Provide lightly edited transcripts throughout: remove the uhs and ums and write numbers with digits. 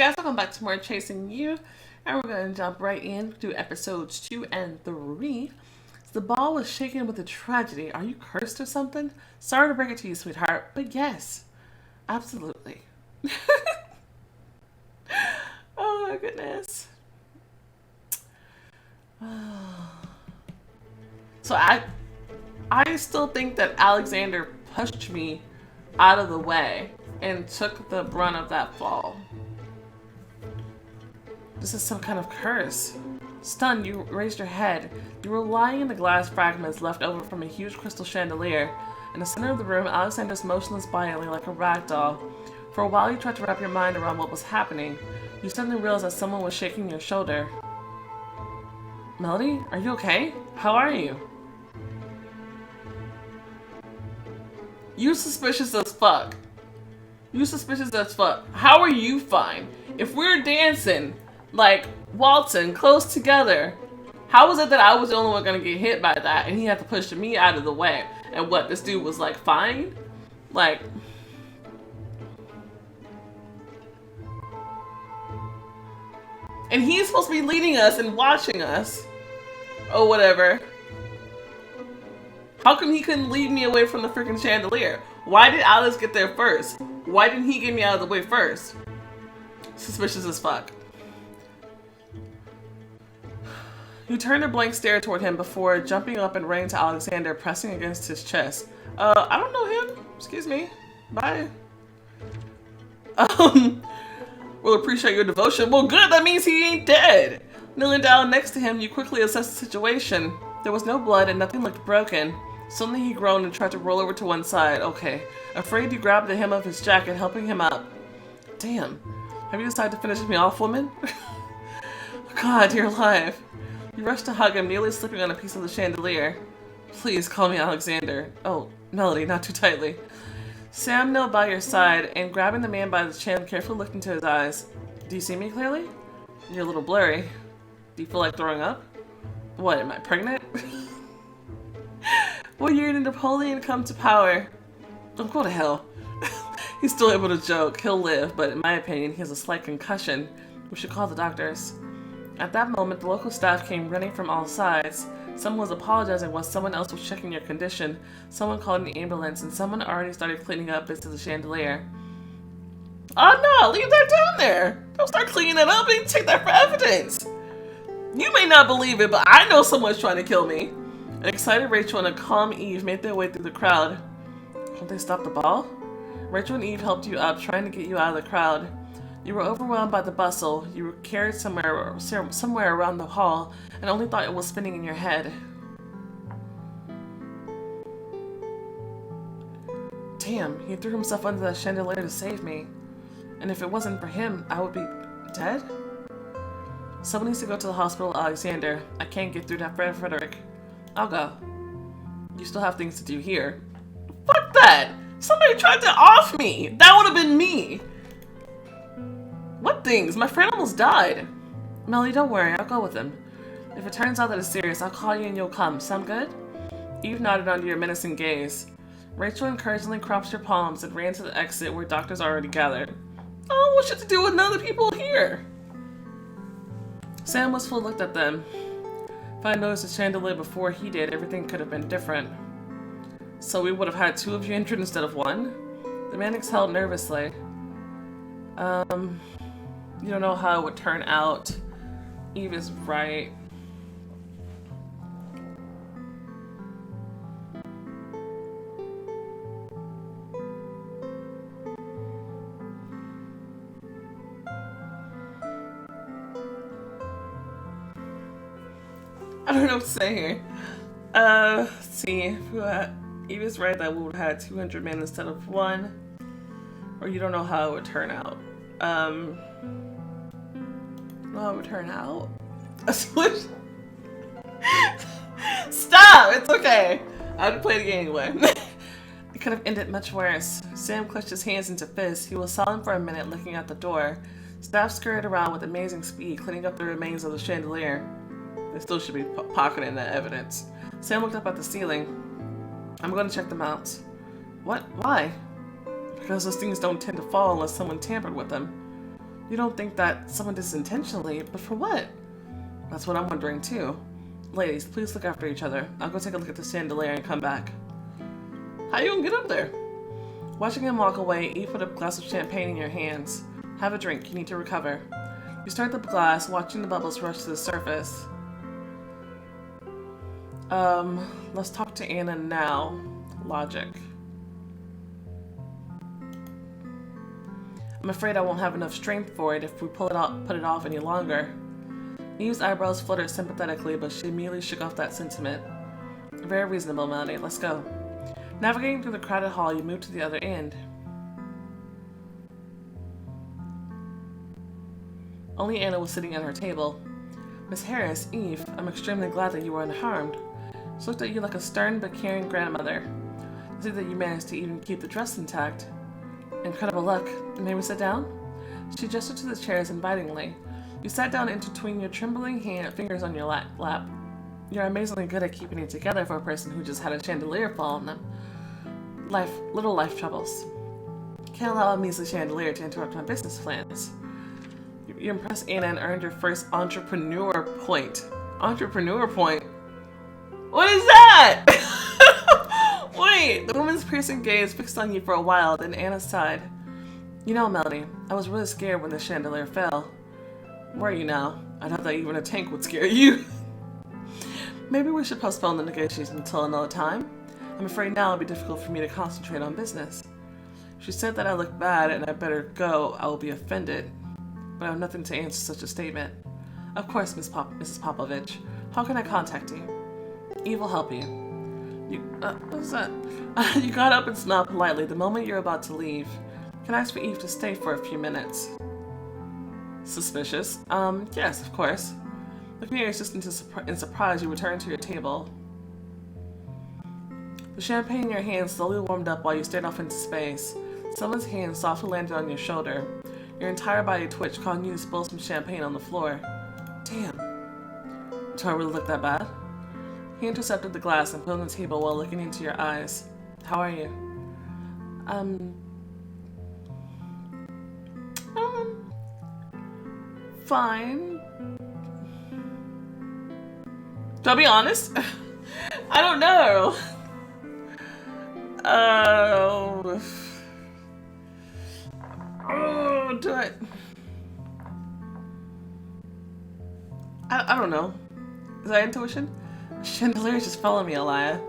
guys, welcome back to more Chasing You. And we're going to jump right in to episodes 2 and 3. The ball was shaken with a tragedy. Are you cursed or something? Sorry to break it to you, sweetheart, but yes, absolutely. Oh my goodness. So I still think that Alexander pushed me out of the way and took the brunt of that fall. This is some kind of curse. Stunned, you raised your head. You were lying in the glass fragments left over from a huge crystal chandelier. In the center of the room, Alexander's motionless body lay like a rag doll. For a while, you tried to wrap your mind around what was happening. You suddenly realized that someone was shaking your shoulder. Melody, are you okay? How are you? You suspicious as fuck. You suspicious as fuck. How are you fine? If we're dancing, like, waltzing close together, how was it that I was the only one gonna get hit by that and he had to push me out of the way? And what, this dude was like, fine? Like... And he's supposed to be leading us and watching us. Or whatever. How come he couldn't lead me away from the freaking chandelier? Why did Alice get there first? Why didn't he get me out of the way first? Suspicious as fuck. You turned a blank stare toward him before jumping up and running to Alexander, pressing against his chest. I don't know him. Excuse me. Bye. We'll appreciate your devotion. Well, good. That means he ain't dead. Kneeling down next to him, you quickly assessed the situation. There was no blood and nothing looked broken. Suddenly he groaned and tried to roll over to one side. Okay. Afraid, you grabbed the hem of his jacket, helping him up. Damn. Have you decided to finish me off, woman? God, you're alive. You rushed to hug him, nearly slipping on a piece of the chandelier. Please call me Alexander. Oh, Melody, not too tightly. Sam knelt by your side and, grabbing the man by the chin, carefully looked into his eyes. Do you see me clearly? You're a little blurry. Do you feel like throwing up? What, am I pregnant? What year did Napoleon come to power? Don't go to hell. He's still able to joke. He'll live, but in my opinion, he has a slight concussion. We should call the doctors. At that moment, the local staff came running from all sides. Someone was apologizing while someone else was checking your condition. Someone called an ambulance, and someone already started cleaning up bits of the chandelier. Oh no, leave that down there! Don't start cleaning it up and take that for evidence! You may not believe it, but I know someone's trying to kill me. An excited Rachel and a calm Eve made their way through the crowd. Won't they stop the ball? Rachel and Eve helped you up, trying to get you out of the crowd. You were overwhelmed by the bustle. You were carried somewhere around the hall and only thought it was spinning in your head. Damn, he threw himself under that chandelier to save me. And if it wasn't for him, I would be dead? Someone needs to go to the hospital, Alexander. I can't get through that Frederick. I'll go. You still have things to do here. Fuck that! Somebody tried to off me! That would have been me! What things? My friend almost died. Melly, don't worry. I'll go with him. If it turns out that it's serious, I'll call you and you'll come. Sound good? Eve nodded under your menacing gaze. Rachel encouragingly crossed your palms and ran to the exit where doctors already gathered. Oh, what's shit to do with none of the people here? Sam wistfully looked at them. If I noticed the chandelier before he did, everything could have been different. So we would have had two of you injured instead of one? The man exhaled nervously. You don't know how it would turn out. Eve is right. I don't know what to say here. Let's see. Eve is right that we would have had 200 men instead of one. Or you don't know how it would turn out. How it would turn out? Stop! It's okay. I would play the game anyway. It could have ended much worse. Sam clutched his hands into fists. He was silent for a minute, looking at the door. Staff scurried around with amazing speed, cleaning up the remains of the chandelier. They still should be pocketing that evidence. Sam looked up at the ceiling. I'm going to check them out. What? Why? Because those things don't tend to fall unless someone tampered with them. You don't think that someone did this intentionally, but for what? That's what I'm wondering too. Ladies, please look after each other. I'll go take a look at the chandelier and come back. How you gonna get up there? Watching him walk away, Eve put a glass of champagne in your hands. Have a drink, you need to recover. You start the glass, watching the bubbles rush to the surface. Let's talk to Anna now. Logic. I'm afraid I won't have enough strength for it if we put it off any longer. Eve's eyebrows fluttered sympathetically, but she immediately shook off that sentiment. Very reasonable, Melody. Let's go. Navigating through the crowded hall, you move to the other end. Only Anna was sitting at her table. Miss Harris, Eve, I'm extremely glad that you were unharmed. She looked at you like a stern but caring grandmother. To see that you managed to even keep the dress intact. Incredible luck. May we sit down? She gestured to the chairs invitingly. You sat down intertwining your trembling fingers on your lap. You're amazingly good at keeping it together for a person who just had a chandelier fall on them. Little life troubles. Can't allow a measly chandelier to interrupt my business plans. You impressed Anna and earned your first entrepreneur point. Entrepreneur point? What is that? Wait, the woman's piercing gaze fixed on you for a while, then Anna sighed. You know, Melody, I was really scared when the chandelier fell. Were you now? I thought that even a tank would scare you. Maybe we should postpone the negotiations until another time. I'm afraid now it'll be difficult for me to concentrate on business. She said that I look bad and I better go. I will be offended. But I have nothing to answer such a statement. Of course, Mrs. Popovich. How can I contact you? Eve will help you. What's that? You got up and smiled politely the moment you're about to leave. Can I ask for Eve to stay for a few minutes? Suspicious. Yes, of course. Looking at your assistant in surprise, you return to your table. The champagne in your hand slowly warmed up while you stared off into space. Someone's hand softly landed on your shoulder. Your entire body twitched, causing you to spill some champagne on the floor. Damn. Do I really look that bad? He intercepted the glass and put it on the table while looking into your eyes. How are you? Fine. Do I be honest? I don't know. Do it. I don't know. Is that intuition? Chandelier just followed me, Elia.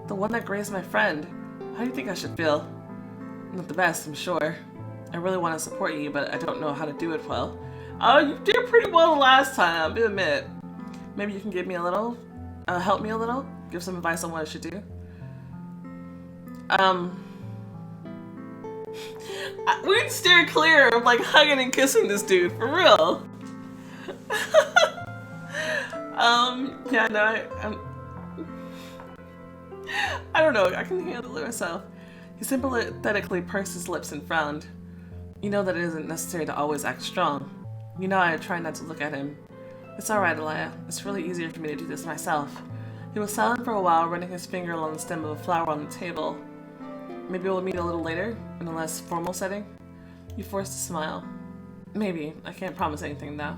The one that grazed my friend. How do you think I should feel? Not the best, I'm sure. I really want to support you, but I don't know how to do it well. Oh, you did pretty well last time, I admit. Maybe you can give me a little, help me a little? Give some advice on what I should do? We'd steer clear of like hugging and kissing this dude, for real. Yeah, no, I don't know, I can handle it myself. He sympathetically pursed his lips and frowned. You know that it isn't necessary to always act strong. You know I try not to look at him. It's alright, Elia. It's really easier for me to do this myself. He was silent for a while, running his finger along the stem of a flower on the table. Maybe we'll meet a little later, in a less formal setting? You forced a smile. Maybe. I can't promise anything now.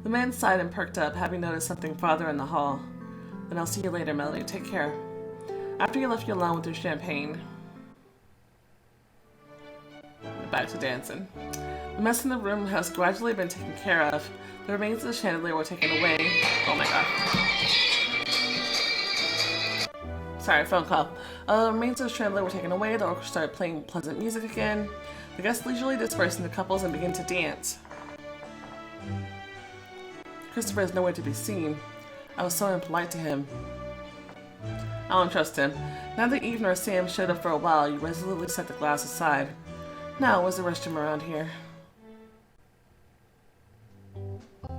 The man sighed and perked up, having noticed something farther in the hall. Then I'll see you later, Melody. Take care. After he left you alone with your champagne. Back to dancing. The mess in the room has gradually been taken care of. The remains of the chandelier were taken away. Oh my god. Sorry, phone call. The remains of the chandelier were taken away. The orchestra started playing pleasant music again. The guests leisurely dispersed into couples and began to dance. Christopher is nowhere to be seen. I was so impolite to him. I don't trust him. Now that Eve nor Sam showed up for a while, you resolutely set the glass aside. Now, where's the restroom around here?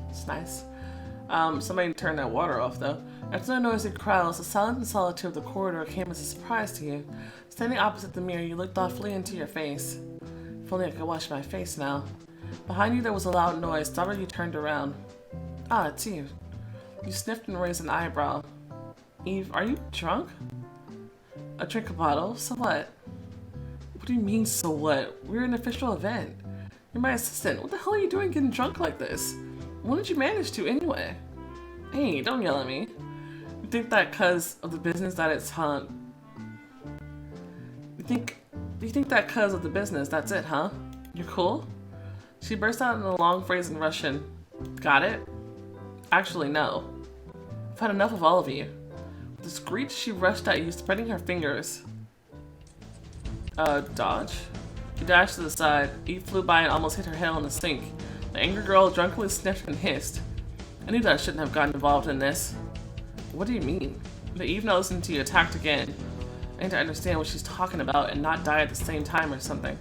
It's nice. Somebody turned that water off, though. After the noisy crowds, the silence and solitude of the corridor came as a surprise to you. Standing opposite the mirror, you looked thoughtfully into your face. If only I could wash my face now. Behind you, there was a loud noise. Suddenly, you turned around. Ah, it's you. You sniffed and raised an eyebrow. Eve, are you drunk? A drink a bottle? So what? What do you mean, so what? We're an official event. You're my assistant. What the hell are you doing getting drunk like this? When did you manage to, anyway? Hey, don't yell at me. You think that cause of the business that it's, You think that cause of the business, that's it, huh? You're cool? She burst out in a long phrase in Russian. Got it? Actually, no. I've had enough of all of you. With a screech, she rushed at you, spreading her fingers. Dodge? You dashed to the side. Eve flew by and almost hit her head on the sink. The angry girl drunkenly sniffed and hissed. I knew that I shouldn't have gotten involved in this. What do you mean? But Eve now listened to you, attacked again. I need to understand what she's talking about and not die at the same time or something.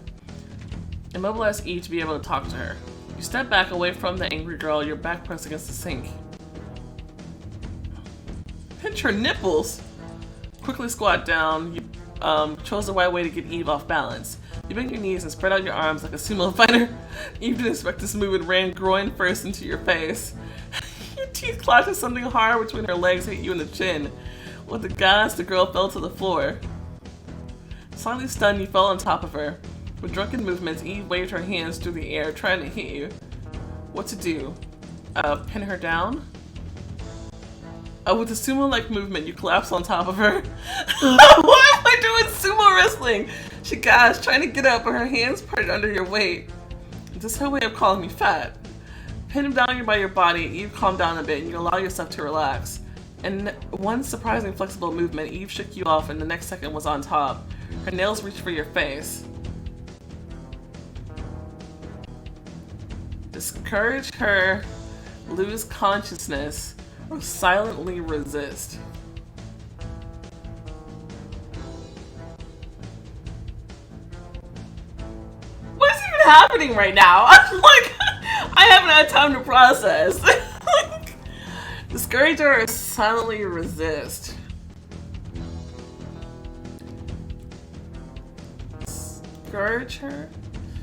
Immobilize Eve to be able to talk to her. You step back away from the angry girl, your back pressed against the sink. Pinch her nipples! Quickly squat down. You chose the right way to get Eve off balance. You bend your knees and spread out your arms like a sumo fighter. Eve didn't expect this move and ran groin first into your face. Your teeth clocked as something hard between her legs hit you in the chin. With a gasp, the girl fell to the floor. Slightly stunned, you fell on top of her. With drunken movements, Eve waved her hands through the air, trying to hit you. What to do? Pin her down? With a sumo-like movement, you collapse on top of her. Why am I doing sumo wrestling? She gasped, trying to get up, but her hands parted under your weight. Is this her way of calling me fat? Pinned down by your body, Eve calmed down a bit, and you allow yourself to relax. In one surprising flexible movement, Eve shook you off, and the next second was on top. Her nails reached for your face. Discourage her, lose consciousness, or silently resist. What is even happening right now? I haven't had time to process. Discourage her or silently resist. Discourage her?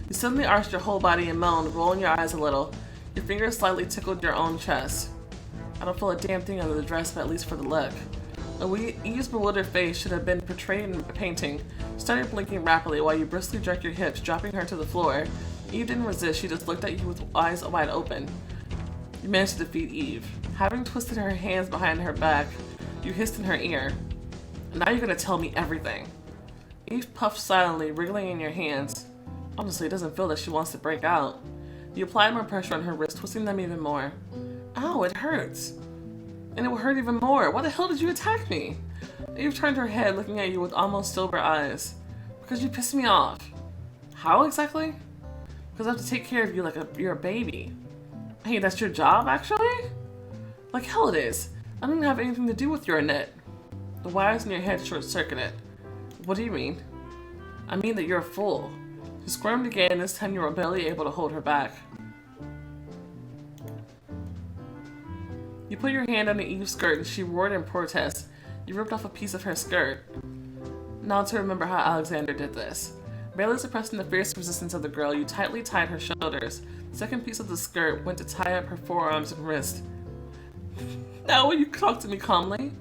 You suddenly arched your whole body and moaned, rolling your eyes a little. Your fingers slightly tickled your own chest. I don't feel a damn thing under the dress, but at least for the look. Eve's bewildered face should have been portrayed in a painting. You started blinking rapidly while you briskly jerked your hips, dropping her to the floor. Eve didn't resist, she just looked at you with eyes wide open. You managed to defeat Eve. Having twisted her hands behind her back, you hissed in her ear. Now you're gonna tell me everything. Eve puffed silently, wriggling in your hands. Honestly, it doesn't feel that she wants to break out. You applied more pressure on her wrist, twisting them even more. Ow, it hurts. And it will hurt even more. Why the hell did you attack me? Eve turned her head, looking at you with almost sober eyes. Because you pissed me off. How exactly? Because I have to take care of you like you're a baby. Hey, that's your job, actually? Like hell it is. I don't even have anything to do with your net. The wires in your head short-circuited. What do you mean? I mean that you're a fool. She squirmed again, this time you were barely able to hold her back. You put your hand under Eve's skirt and she roared in protest. You ripped off a piece of her skirt. Now to remember how Alexander did this. Barely suppressing the fierce resistance of the girl, you tightly tied her shoulders. The second piece of the skirt went to tie up her forearms and wrist. Now will you talk to me calmly?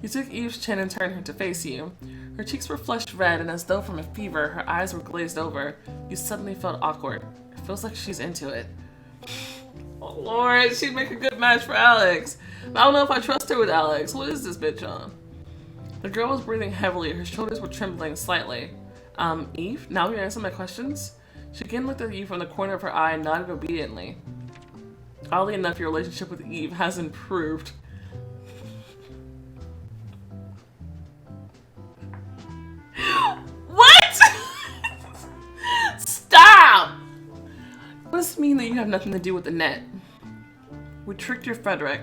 You took Eve's chin and turned her to face you. Her cheeks were flushed red, and as though from a fever, her eyes were glazed over. You suddenly felt awkward. It feels like she's into it. Oh Lord, she'd make a good match for Alex. But I don't know if I trust her with Alex. What is this bitch on? The girl was breathing heavily. Her shoulders were trembling slightly. Eve, now you answer my questions? She again looked at you from the corner of her eye and nodded obediently. Oddly enough, your relationship with Eve has improved. What? Stop! What does it mean that you have nothing to do with the net? We tricked your Frederick.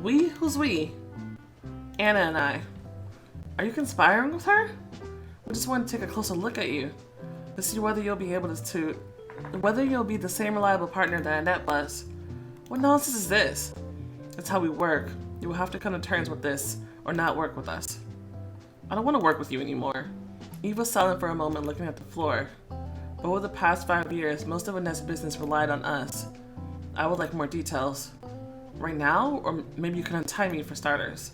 We? Who's we? Anna and I. Are you conspiring with her? We just want to take a closer look at you. To see whether you'll be whether you'll be the same reliable partner that Annette was. What nonsense is this? That's how we work. You will have to come to terms with this, or not work with us. I don't want to work with you anymore. Eve was silent for a moment, looking at the floor. Over the past 5 years, most of Annette's business relied on us. I would like more details. Right now? Or maybe you can untie me for starters.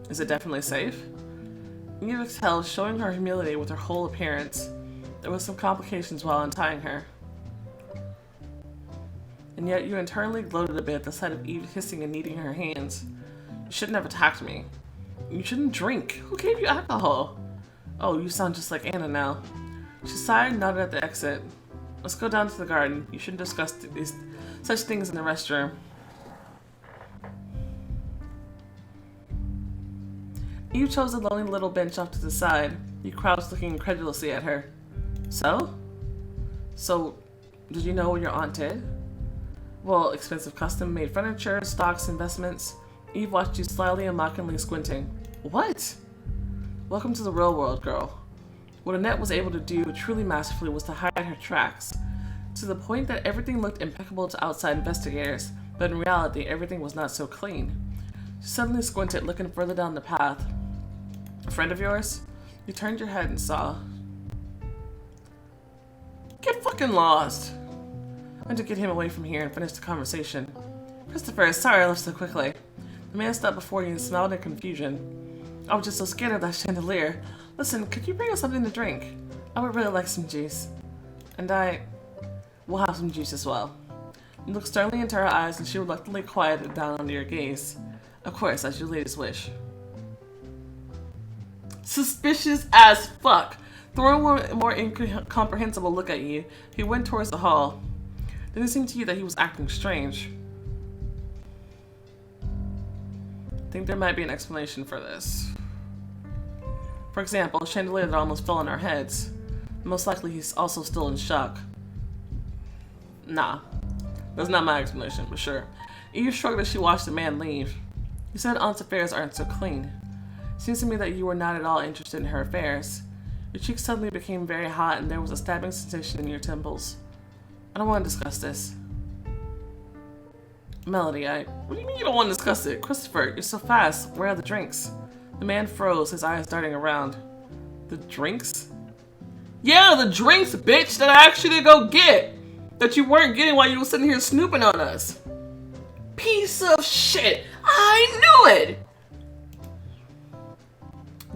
Is it definitely safe? Eve exhaled, showing her humility with her whole appearance. There was some complications while untying her. and yet you internally gloated a bit at the sight of Eve hissing and kneading her hands. You shouldn't have attacked me. You shouldn't drink. Who gave you alcohol? Oh, you sound just like Anna now. She sighed and nodded at the exit. Let's go down to the garden. You shouldn't discuss such things in the restroom. Eve chose a lonely little bench off to the side. You crouched looking incredulously at her. So, did you know what your aunt did? Well, expensive custom-made furniture, stocks, investments. Eve watched you slyly and mockingly squinting. What? Welcome to the real world, girl. What Annette was able to do truly masterfully was to hide her tracks, to the point that everything looked impeccable to outside investigators, but in reality, everything was not so clean. She suddenly squinted, looking further down the path. A friend of yours? You turned your head and saw. Get fucking lost! I had to get him away from here and finish the conversation. Christopher, sorry I left so quickly. The man stopped before you and smiled in confusion. I was just so scared of that chandelier. Listen, could you bring us something to drink? I would really like some juice. And will have some juice as well. You looked sternly into her eyes and she reluctantly quieted down under your gaze. Of course, as your lady's wish. Suspicious as fuck. Throwing one more incomprehensible look at you, he went towards the hall. Didn't it seem to you that he was acting strange? I think there might be an explanation for this. For example, a chandelier that almost fell on our heads. Most likely he's also still in shock. Nah, that's not my explanation, but sure. Eve shrugged as she watched the man leave. You said Aunt's affairs aren't so clean. Seems to me that you were not at all interested in her affairs. Your cheeks suddenly became very hot and there was a stabbing sensation in your temples. I don't want to discuss this. Melody, what do you mean you don't want to discuss it? Christopher, you're so fast. Where are the drinks? The man froze, his eyes darting around. The drinks? Yeah, the drinks, bitch, that I asked you to go get! That you weren't getting while you were sitting here snooping on us. Piece of shit! I knew it!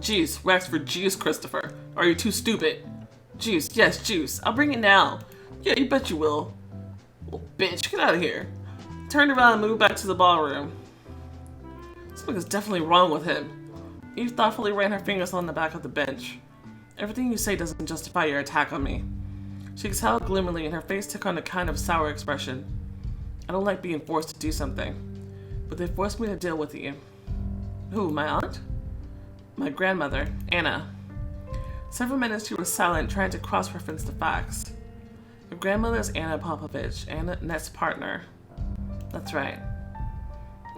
Juice. Wax for juice, Christopher. Are you too stupid? Juice. Yes, juice. I'll bring it now. Yeah, you bet you will. Well, bitch, get out of here. Turned around and moved back to the ballroom. Something is definitely wrong with him. Eve thoughtfully ran her fingers on the back of the bench. Everything you say doesn't justify your attack on me. She exhaled gloomily and her face took on a kind of sour expression. I don't like being forced to do something, but they forced me to deal with you. Who, my aunt? My grandmother, Anna. Several minutes she was silent, trying to cross-reference the facts. Your grandmother is Anna Popovich, Annette's partner. That's right.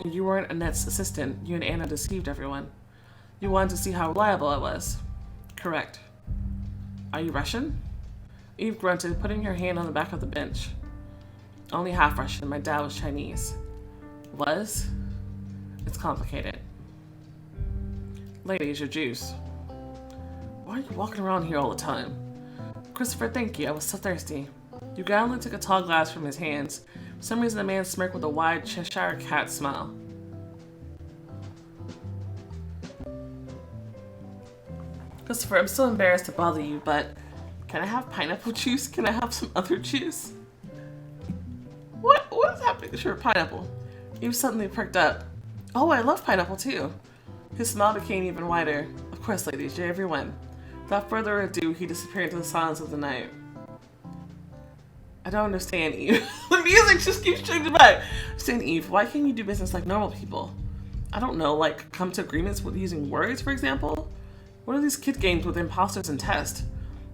You weren't Annette's assistant. You and Anna deceived everyone. You wanted to see how reliable I was. Correct. Are you Russian? Eve grunted, putting her hand on the back of the bench. Only half Russian. My dad was Chinese. Was? It's complicated. Ladies, your juice. Why are you walking around here all the time? Christopher, thank you. I was so thirsty. You gallantly took a tall glass from his hands. For some reason, the man smirked with a wide Cheshire cat smile. Christopher, I'm so embarrassed to bother you, but can I have pineapple juice? Can I have some other juice? What is happening? Sure, pineapple. Eve suddenly perked up. Oh, I love pineapple too. His smile became even wider. Of course, ladies, you're everyone. Without further ado, he disappeared into the silence of the night. I don't understand, Eve. The music just keeps changing back. I'm saying, Eve, why can't you do business like normal people? I don't know, like come to agreements with using words, for example? What are these kid games with imposters and tests?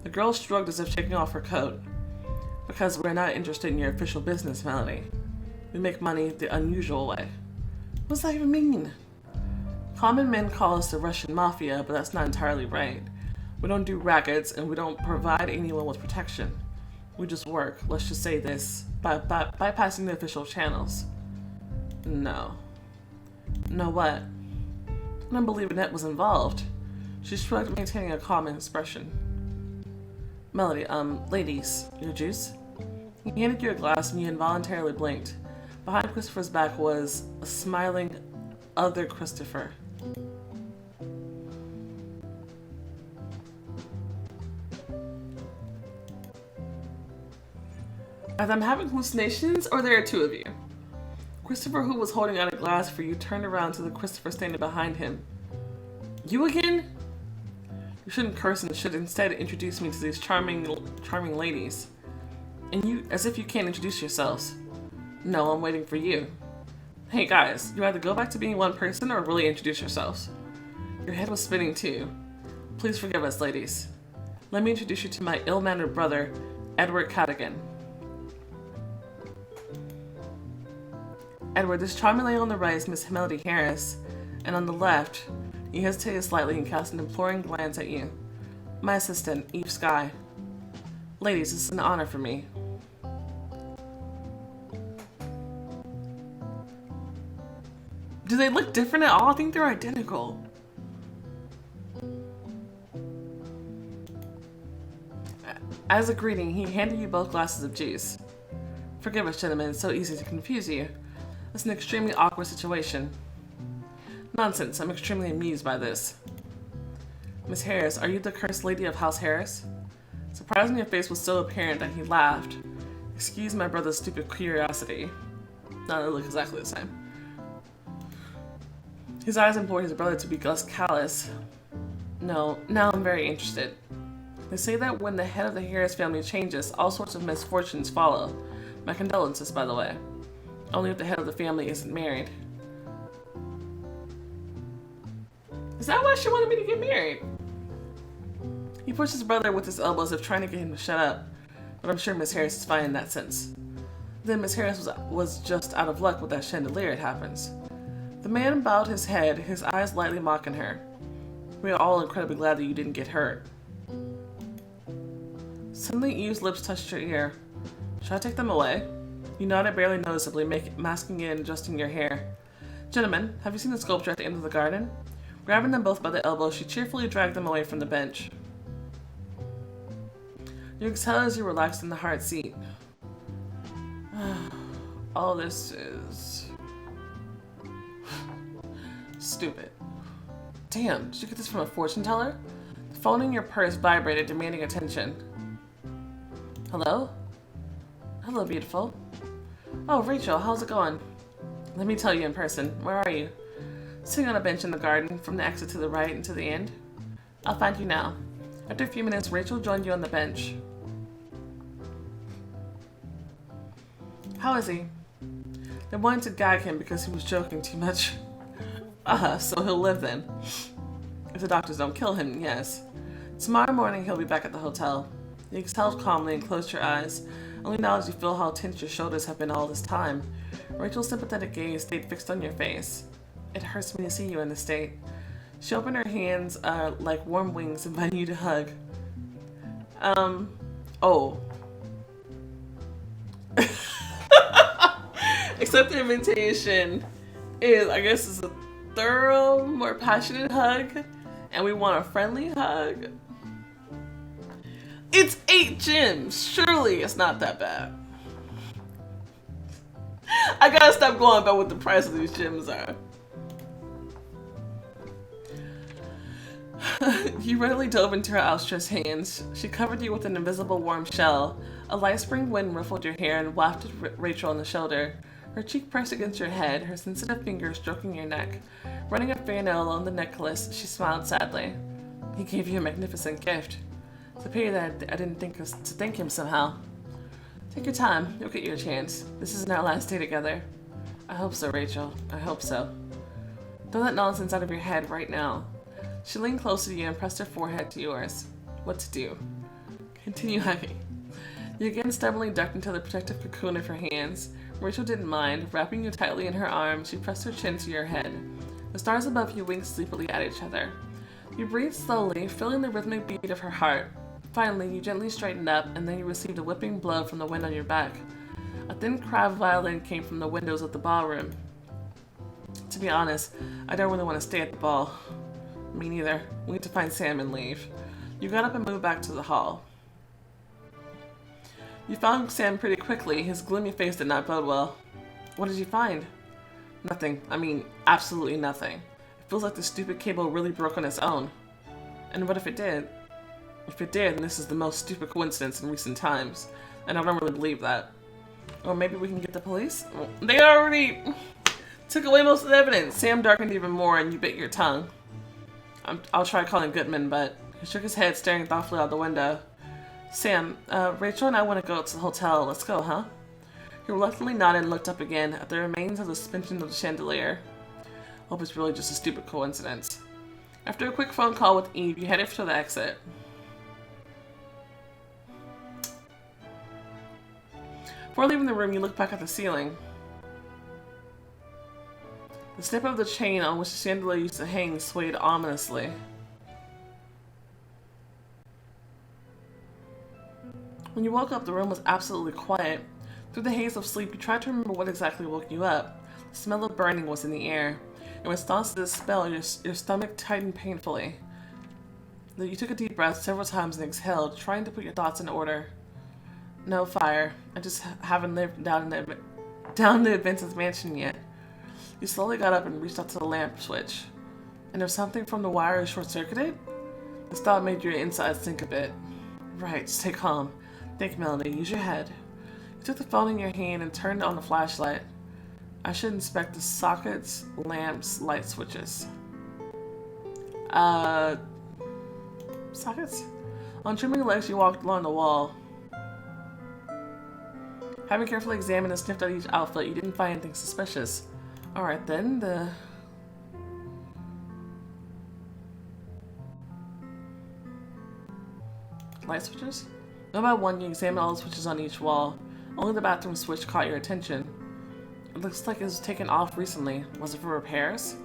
The girl shrugged as if taking off her coat. Because we're not interested in your official business, Melody. We make money the unusual way. What does that even mean? Common men call us the Russian mafia, but that's not entirely right. We don't do rackets, and we don't provide anyone with protection. We just work, let's just say this, by bypassing the official channels. No. No what? I don't believe Annette was involved. She shrugged, maintaining a calm expression. Melody, ladies, your juice? He handed you a glass and you involuntarily blinked. Behind Christopher's back was a smiling other Christopher. Either I'm having hallucinations or there are two of you. Christopher, who was holding out a glass for you, turned around to the Christopher standing behind him. You again? You shouldn't curse and should instead introduce me to these charming ladies. And you, as if you can't introduce yourselves. No, I'm waiting for you. Hey guys, you either go back to being one person or really introduce yourselves. Your head was spinning too. Please forgive us, ladies. Let me introduce you to my ill-mannered brother, Edward Cadigan. Edward, this charming lady on the right is Miss Melody Harris, and on the left, he hesitated slightly and cast an imploring glance at you. My assistant, Eve Skye. Ladies, this is an honor for me. Do they look different at all? I think they're identical. As a greeting, he handed you both glasses of juice. Forgive us, gentlemen, it's so easy to confuse you. It's an extremely awkward situation. Nonsense, I'm extremely amused by this. Miss Harris, are you the cursed lady of House Harris? Surprisingly, your face was so apparent that he laughed. Excuse my brother's stupid curiosity. No, they look exactly the same. His eyes implored his brother to be less callous. No, now I'm very interested. They say that when the head of the Harris family changes, all sorts of misfortunes follow. My condolences, by the way. Only if the head of the family isn't married. Is that why she wanted me to get married? He pushed his brother with his elbow as if trying to get him to shut up, but I'm sure Miss Harris is fine in that sense. Then Miss Harris was just out of luck with that chandelier, it happens. The man bowed his head, his eyes lightly mocking her. We are all incredibly glad that you didn't get hurt. Suddenly Eve's lips touched your ear. Should I take them away? You nodded barely noticeably, masking it and adjusting your hair. Gentlemen, have you seen the sculpture at the end of the garden? Grabbing them both by the elbow, she cheerfully dragged them away from the bench. You exhale as you relaxed in the hard seat. All this is... stupid. Damn, did you get this from a fortune teller? The phone in your purse vibrated, demanding attention. Hello? Hello, beautiful. Oh, Rachel, how's it going? Let me tell you in person. Where are you? Sitting on a bench in the garden, from the exit to the right and to the end. I'll find you now. After a few minutes, Rachel joined you on the bench. How is he? They wanted to gag him because he was joking too much. So he'll live then. If the doctors don't kill him, yes. Tomorrow morning he'll be back at the hotel. You exhaled calmly and closed your eyes. Only now as you feel how tense your shoulders have been all this time. Rachel's sympathetic gaze stayed fixed on your face. It hurts me to see you in this state. She opened her hands like warm wings, inviting you to hug. Oh. Accept the invitation is, I guess, is a thorough, more passionate hug, and we want a friendly hug. It's 8 gyms. Surely it's not that bad. I gotta stop going about what the price of these gyms are. You readily dove into her outstretched hands. She covered you with an invisible warm shell. A light spring wind ruffled your hair and wafted Rachel on the shoulder. Her cheek pressed against your head, her sensitive fingers stroking your neck. Running a fingernail along the necklace, she smiled sadly. He gave you a magnificent gift. It's a pity that I didn't think to thank him somehow. Take your time. You'll get your chance. This isn't our last day together. I hope so, Rachel. I hope so. Throw that nonsense out of your head right now. She leaned closer to you and pressed her forehead to yours. What to do? Continue hugging. You again stubbornly ducked into the protective cocoon of her hands. Rachel didn't mind. Wrapping you tightly in her arms, she pressed her chin to your head. The stars above you winked sleepily at each other. You breathed slowly, feeling the rhythmic beat of her heart. Finally, you gently straightened up, and then you received a whipping blow from the wind on your back. A thin cry of violin came from the windows of the ballroom. To be honest, I don't really want to stay at the ball. Me neither. We need to find Sam and leave. You got up and moved back to the hall. You found Sam pretty quickly. His gloomy face did not bode well. What did you find? Nothing. I mean, absolutely nothing. It feels like the stupid cable really broke on its own. And what if it did? If it did, then this is the most stupid coincidence in recent times. And I don't really believe that. Or maybe we can get the police? They already took away most of the evidence. Sam darkened even more and you bit your tongue. I'll try calling Goodman, but he shook his head, staring thoughtfully out the window. Sam, Rachel and I want to go to the hotel. Let's go, huh? He reluctantly nodded and looked up again at the remains of the suspension of the chandelier. Hope it's really just a stupid coincidence. After a quick phone call with Eve, you headed for the exit. Before leaving the room, you looked back at the ceiling. The snip of the chain on which the chandelier used to hang swayed ominously. When you woke up, the room was absolutely quiet. Through the haze of sleep, you tried to remember what exactly woke you up. The smell of burning was in the air. In response to this spell, your stomach tightened painfully. You took a deep breath several times and exhaled, trying to put your thoughts in order. No fire. I just haven't lived down the Vincent's mansion yet. You slowly got up and reached out to the lamp switch. And if something from the wire is short-circuited? This thought made your insides sink a bit. Right, stay calm. Think, Melody. Use your head. You took the phone in your hand and turned on the flashlight. I should inspect the sockets, lamps, light switches. Sockets? On trembling legs, you walked along the wall. Having carefully examined and sniffed out each outfit, you didn't find anything suspicious. Alright then, the... light switches? One by one, you examined all the switches on each wall. Only the bathroom switch caught your attention. It looks like it was taken off recently. Was it for repairs?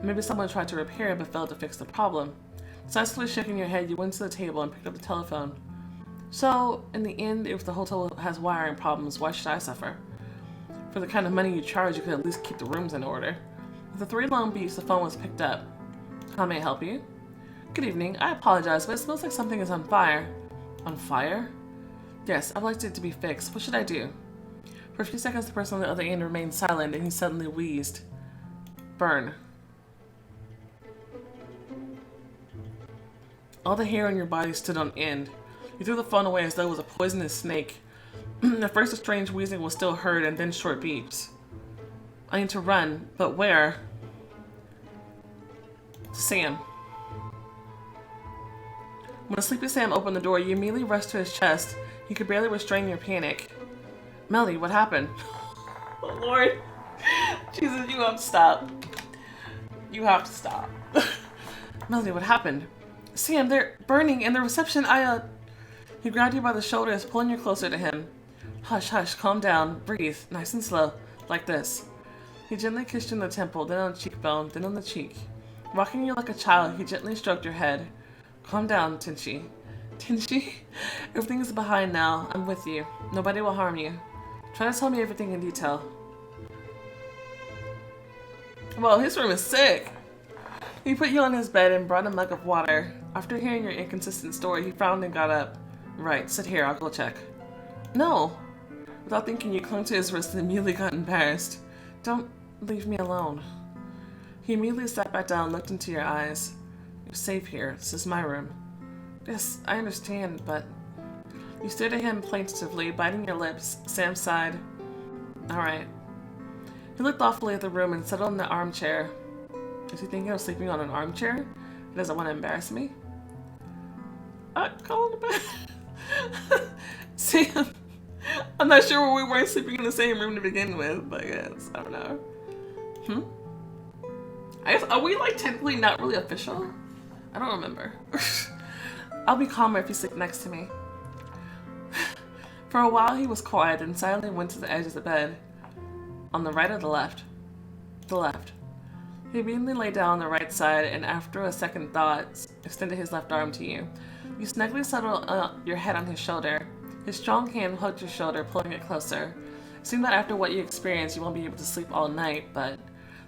Maybe someone tried to repair it but failed to fix the problem. Decisively shaking your head, you went to the table and picked up the telephone. So, in the end, if the hotel has wiring problems, why should I suffer? For the kind of money you charge, you could at least keep the rooms in order. With the 3 long beeps, the phone was picked up. How may I help you? Good evening. I apologize, but it smells like something is on fire. On fire? Yes, I'd like it to be fixed. What should I do? For a few seconds, the person on the other end remained silent, and he suddenly wheezed. Burn. All the hair on your body stood on end. You threw the phone away as though it was a poisonous snake. At first, a strange wheezing was still heard, and then short beeps. I need to run, but where? Sam. When sleepy Sam opened the door, you immediately rushed to his chest. You could barely restrain your panic. Melody, what happened? Oh, Lord. Jesus, you have to stop. You have to stop. Melody, what happened? Sam, they're burning in the reception. He grabbed you by the shoulders, pulling you closer to him. Hush, hush, calm down. Breathe, nice and slow, like this. He gently kissed you in the temple, then on the cheekbone, then on the cheek. Rocking you like a child, he gently stroked your head. Calm down, Tenchi. Tenchi? Everything is behind now. I'm with you. Nobody will harm you. Try to tell me everything in detail. Well, his room is sick. He put you on his bed and brought a mug of water. After hearing your inconsistent story, he frowned and got up. Right, sit here, I'll go check. No! Without thinking, you clung to his wrist and immediately got embarrassed. Don't leave me alone. He immediately sat back down and looked into your eyes. You're safe here. This is my room. Yes, I understand, but... You stared at him plaintively, biting your lips. Sam sighed. Alright. He looked thoughtfully at the room and settled in the armchair. Is he thinking of sleeping on an armchair? He doesn't want to embarrass me? Call him back. Sam, I'm not sure we weren't sleeping in the same room to begin with, but yes, I don't know. I guess, are we like technically not really official? I don't remember. I'll be calmer if you sleep next to me. For a while he was quiet and silently went to the edge of the bed. On the right or the left? The left. He immediately lay down on the right side and after a second thought, extended his left arm to you. You snugly settled your head on his shoulder. His strong hand hugged your shoulder, pulling it closer. It seemed that after what you experienced, you won't be able to sleep all night, but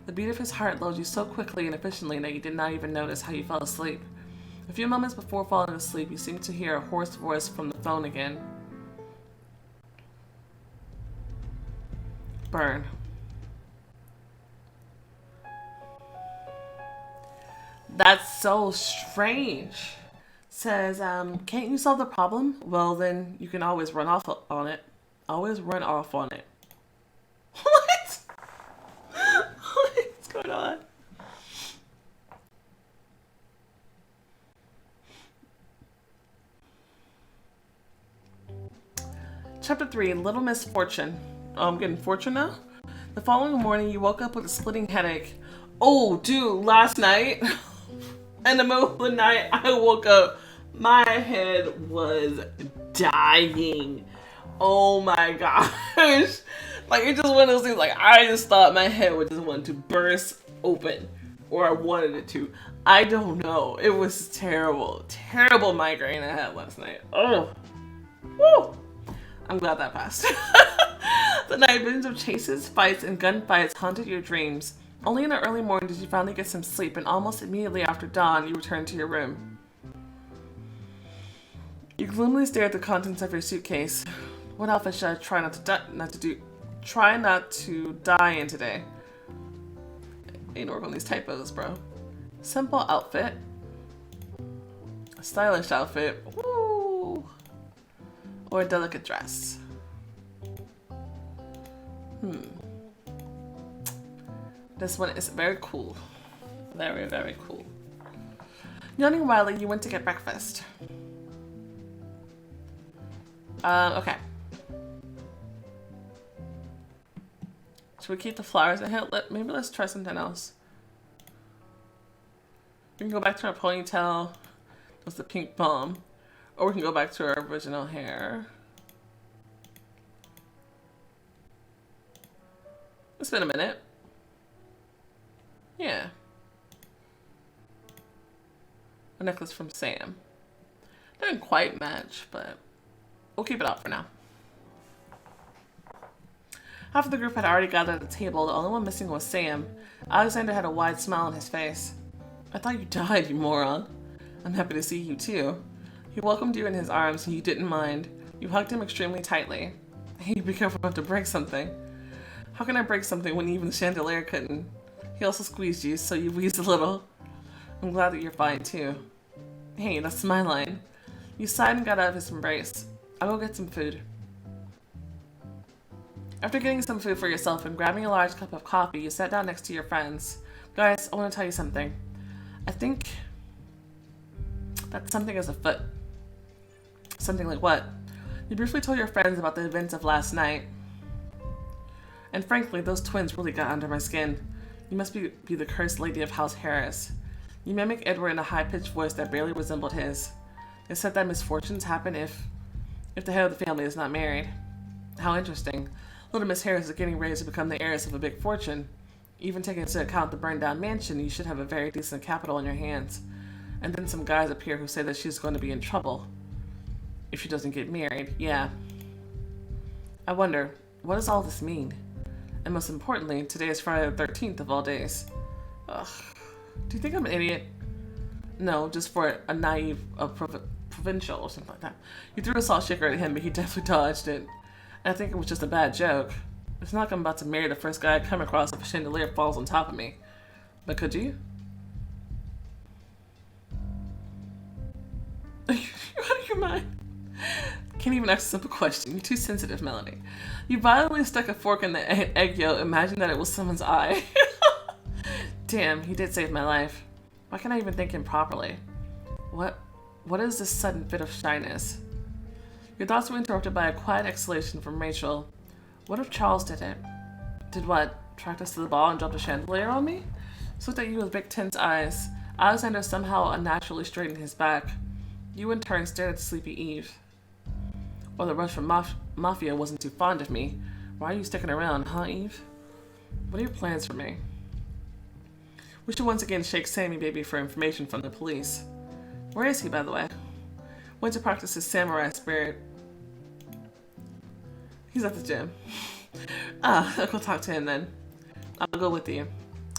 the beat of his heart lulled you so quickly and efficiently that you did not even notice how you fell asleep. A few moments before falling asleep, you seemed to hear a hoarse voice from the phone again. Burn. That's so strange. Says, can't you solve the problem? Well, then you can always run off on it. Always run off on it. What? What's going on? Chapter 3, Little Misfortune. Oh, I'm getting fortune now? The following morning, you woke up with a splitting headache. Oh, dude, last night, in the middle of the night, I woke up. My head was dying. Oh my gosh. Like, it's just one of those things, like, I just thought my head would just want to burst open. Or I wanted it to. I don't know. It was terrible. Terrible migraine I had last night. Oh. Woo. I'm glad that passed. The night visions of chases, fights, and gunfights haunted your dreams. Only in the early morning did you finally get some sleep, and almost immediately after dawn, you returned to your room. You gloomily stare at the contents of your suitcase. What outfit should I try not to die in today? Ain't work on these typos, bro. Simple outfit. A stylish outfit. Woo! Or a delicate dress. This one is very cool. Very, very cool. Yawning wildly, you went to get breakfast. Okay. Should we keep the flowers in here? Maybe let's try something else. We can go back to our ponytail. That's the pink bomb. Or we can go back to our original hair. It's been a minute. Yeah. A necklace from Sam. Doesn't quite match, but we'll keep it up for now. Half of the group had already gathered at the table. The only one missing was Sam. Alexander had a wide smile on his face. I thought you died, you moron. I'm happy to see you too. He welcomed you in his arms and you didn't mind. You hugged him extremely tightly. Hey, be careful not to break something. How can I break something when even the chandelier couldn't? He also squeezed you, so you wheezed a little. I'm glad that you're fine too. Hey, that's my line. You sighed and got out of his embrace. I'll go get some food. After getting some food for yourself and grabbing a large cup of coffee, you sat down next to your friends. Guys, I want to tell you something. I think that something is afoot. Something like what? You briefly told your friends about the events of last night. And frankly, those twins really got under my skin. You must be the cursed lady of House Harris. You mimic Edward in a high-pitched voice that barely resembled his. It said that misfortunes happen if the head of the family is not married. How interesting. Little Miss Harris is getting ready to become the heiress of a big fortune. Even taking into account the burned-down mansion, you should have a very decent capital in your hands. And then some guys appear who say that she's going to be in trouble if she doesn't get married. Yeah. I wonder, what does all this mean? And most importantly, today is Friday the 13th of all days. Do you think I'm an idiot? No, just for a naive provincial or something like that. You threw a salt shaker at him, but he definitely dodged it. And I think it was just a bad joke. It's not like I'm about to marry the first guy I come across if a chandelier falls on top of me. But could you? Are you out of your mind? Can't even ask a simple question. You're too sensitive, Melody. You violently stuck a fork in the egg yolk. Imagine that it was someone's eye. Damn, he did save my life. Why can't I even think him properly? What is this sudden fit of shyness? Your thoughts were interrupted by a quiet exhalation from Rachel. What if Charles did it? Did what? Tracked us to the ball and dropped a chandelier on me? She looked at you with big tense eyes. Alexander somehow unnaturally straightened his back. You in turn stared at sleepy Eve. Well, the Russian mafia wasn't too fond of me. Why are you sticking around, huh, Eve? What are your plans for me? We should once again shake Sammy Baby for information from the police. Where is he, by the way? Went to practice his samurai spirit. He's at the gym. I'll go talk to him then. I'll go with you.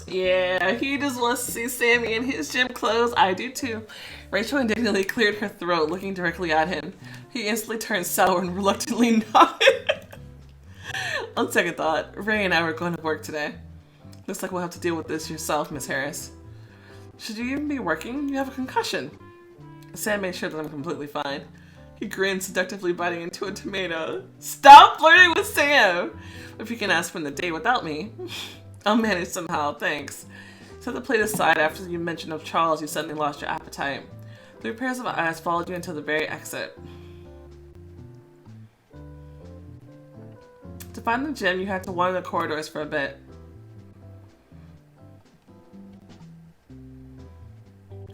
Yeah, he just wants to see Sammy in his gym clothes. I do too. Rachel indignantly cleared her throat, looking directly at him. He instantly turned sour and reluctantly nodded. On second thought, Ray and I were going to work today. Looks like we'll have to deal with this yourself, Miss Harris. Should you even be working? You have a concussion. Sam made sure that I'm completely fine. He grinned, seductively biting into a tomato. Stop flirting with Sam! If you can ask for the date without me. I'll manage somehow, thanks. Set the plate aside after the mention of Charles, you suddenly lost your appetite. 3 pairs of eyes followed you until the very exit. To find the gym, you had to wander the corridors for a bit.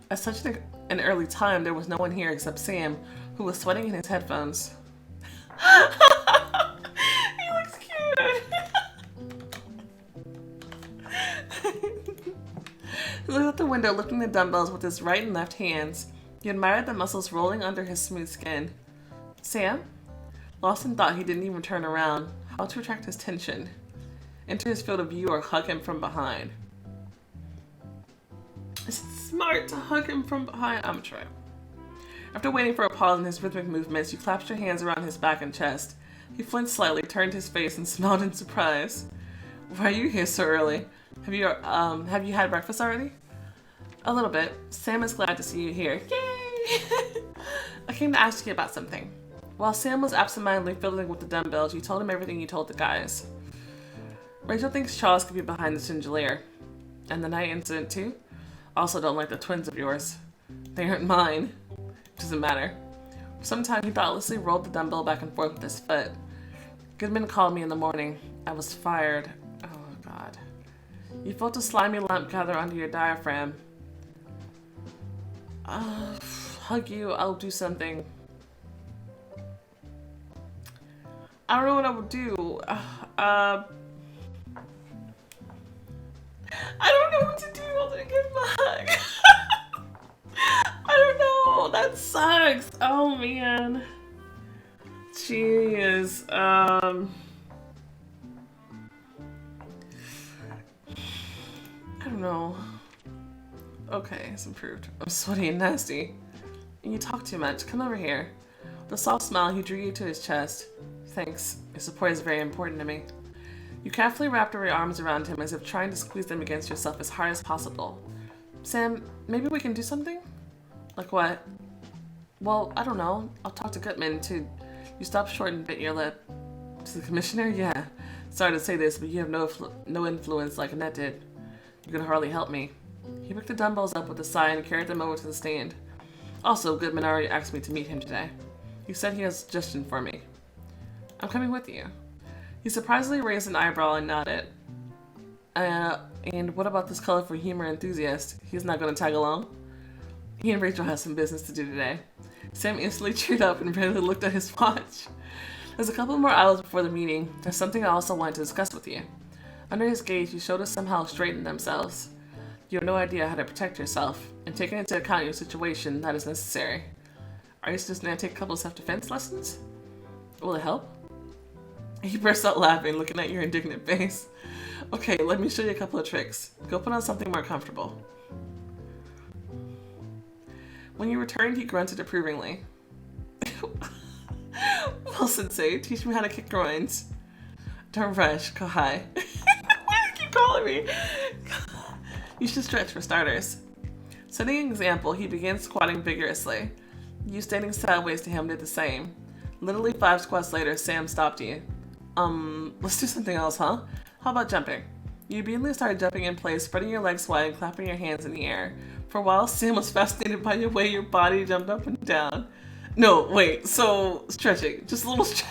At such an early time, there was no one here except Sam, who was sweating in his headphones. He looks cute! He looked out the window, lifting the dumbbells with his right and left hands. He admired the muscles rolling under his smooth skin. Sam? Lost in thought, he didn't even turn around. How to attract his attention? Enter his field of view or hug him from behind. Is it smart to hug him from behind? I'm trying. After waiting for a pause in his rhythmic movements, you clasped your hands around his back and chest. He flinched slightly, turned his face, and smiled in surprise. Why are you here so early? Have you had breakfast already? A little bit. Sam is glad to see you here. Yay! I came to ask you about something. While Sam was absentmindedly fiddling with the dumbbells, you told him everything you told the guys. Rachel thinks Charles could be behind the chandelier. And the night incident too? Also don't like the twins of yours. They aren't mine. Doesn't matter. For some time he thoughtlessly rolled the dumbbell back and forth with his foot. Goodman called me in the morning. I was fired. Oh god. You felt a slimy lump gather under your diaphragm. Hug you, I'll do something. I don't know what I would do. I don't know what to do other than give him a hug. I don't know. That sucks. Oh man. Jeez. I don't know. Okay, it's improved. I'm sweaty and nasty. You talk too much. Come over here. With a soft smile, he drew you to his chest. Thanks. Your support is very important to me. You carefully wrapped your arms around him as if trying to squeeze them against yourself as hard as possible. Sam, maybe we can do something? Like what? Well, I don't know. I'll talk to Gutman to... You stopped short and bit your lip. To the commissioner? Yeah. Sorry to say this, but you have no influence like Annette did. You can hardly help me. He picked the dumbbells up with a sigh and carried them over to the stand. Also, Goodman already asked me to meet him today. He said he has a suggestion for me. I'm coming with you. He surprisingly raised an eyebrow and nodded. And what about this colorful humor enthusiast? He's not going to tag along? He and Rachel have some business to do today. Sam instantly cheered up and readily looked at his watch. There's a couple more hours before the meeting. There's something I also want to discuss with you. Under his gaze, you showed us somehow straighten themselves. You have no idea how to protect yourself, and taking into account your situation, that is necessary. Are you just going to take a couple of self-defense lessons? Will it help? He burst out laughing, looking at your indignant face. Okay, let me show you a couple of tricks. Go put on something more comfortable. When you returned, he grunted approvingly. Well, Sensei, teach me how to kick groins. Don't rush, go high. Why do you keep calling me? You should stretch for starters. Setting an example, he began squatting vigorously. You standing sideways to him did the same. Literally 5 squats later, Sam stopped you. Let's do something else, huh? How about jumping? You immediately started jumping in place, spreading your legs wide and clapping your hands in the air. For a while, Sam was fascinated by the way your body jumped up and down. No, wait, so stretching. Just a little stretch.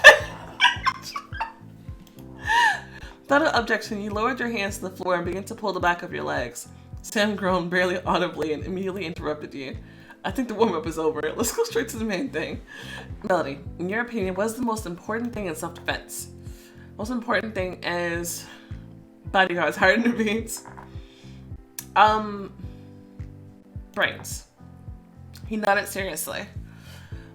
Without an objection, you lowered your hands to the floor and began to pull the back of your legs. Sam groaned barely audibly and immediately interrupted you. I think the warm-up is over. Let's go straight to the main thing. Melody, in your opinion, what is the most important thing in self-defense? Most important thing is bodyguards, heart and beats. Brains. He nodded seriously.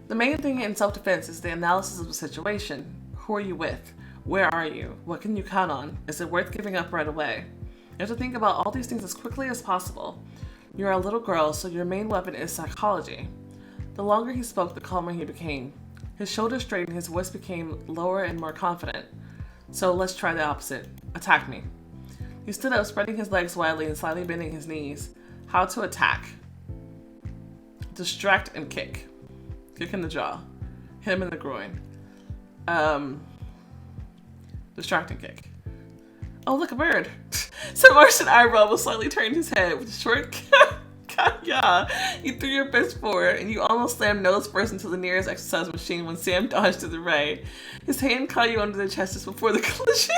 The main thing in self-defense is the analysis of the situation. Who are you with? Where are you? What can you count on? Is it worth giving up right away? You have to think about all these things as quickly as possible. You're a little girl, so your main weapon is psychology. The longer he spoke, the calmer he became. His shoulders straightened, his voice became lower and more confident. So let's try the opposite. Attack me. He stood up, spreading his legs widely and slightly bending his knees. How to attack. Distract and kick. Kick in the jaw. Hit him in the groin. Distracting kick. Oh, look, a bird. Sam Martian eyebrow was slightly turned his head with a short yeah. You threw your fist forward and you almost slammed nose first into the nearest exercise machine when Sam dodged to the right. His hand caught you under the chest just before the collision.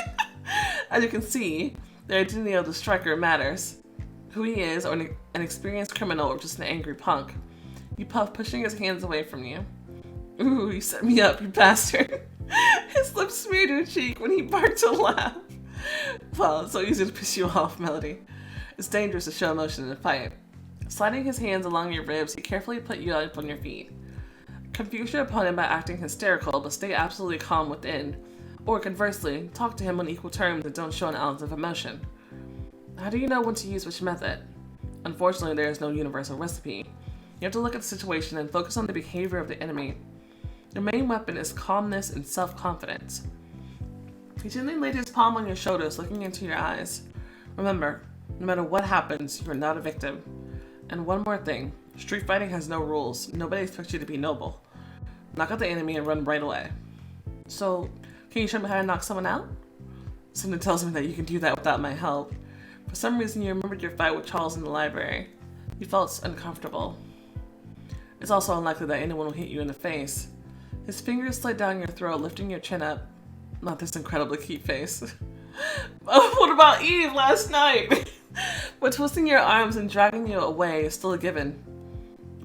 As you can see, the identity of the striker matters. Who he is, or an experienced criminal, or just an angry punk. You puff, pushing his hands away from you. Ooh, you set me up, you bastard. His lips smeared your cheek when he barked a laugh. Well, it's so easy to piss you off, Melody. It's dangerous to show emotion in a fight. Sliding his hands along your ribs, he carefully put you up on your feet. Confuse your opponent by acting hysterical, but stay absolutely calm within. Or conversely, talk to him on equal terms and don't show an ounce of emotion. How do you know when to use which method? Unfortunately, there is no universal recipe. You have to look at the situation and focus on the behavior of the enemy. Your main weapon is calmness and self-confidence. He gently laid his palm on your shoulders, looking into your eyes. Remember, no matter what happens, you are not a victim. And one more thing, street fighting has no rules. Nobody expects you to be noble. Knock out the enemy and run right away. So, can you show me how to knock someone out? Something tells me that you can do that without my help. For some reason, you remembered your fight with Charles in the library. You felt uncomfortable. It's also unlikely that anyone will hit you in the face. His fingers slid down your throat, lifting your chin up. Not this incredibly cute face. Oh, what about Eve last night? But twisting your arms and dragging you away is still a given.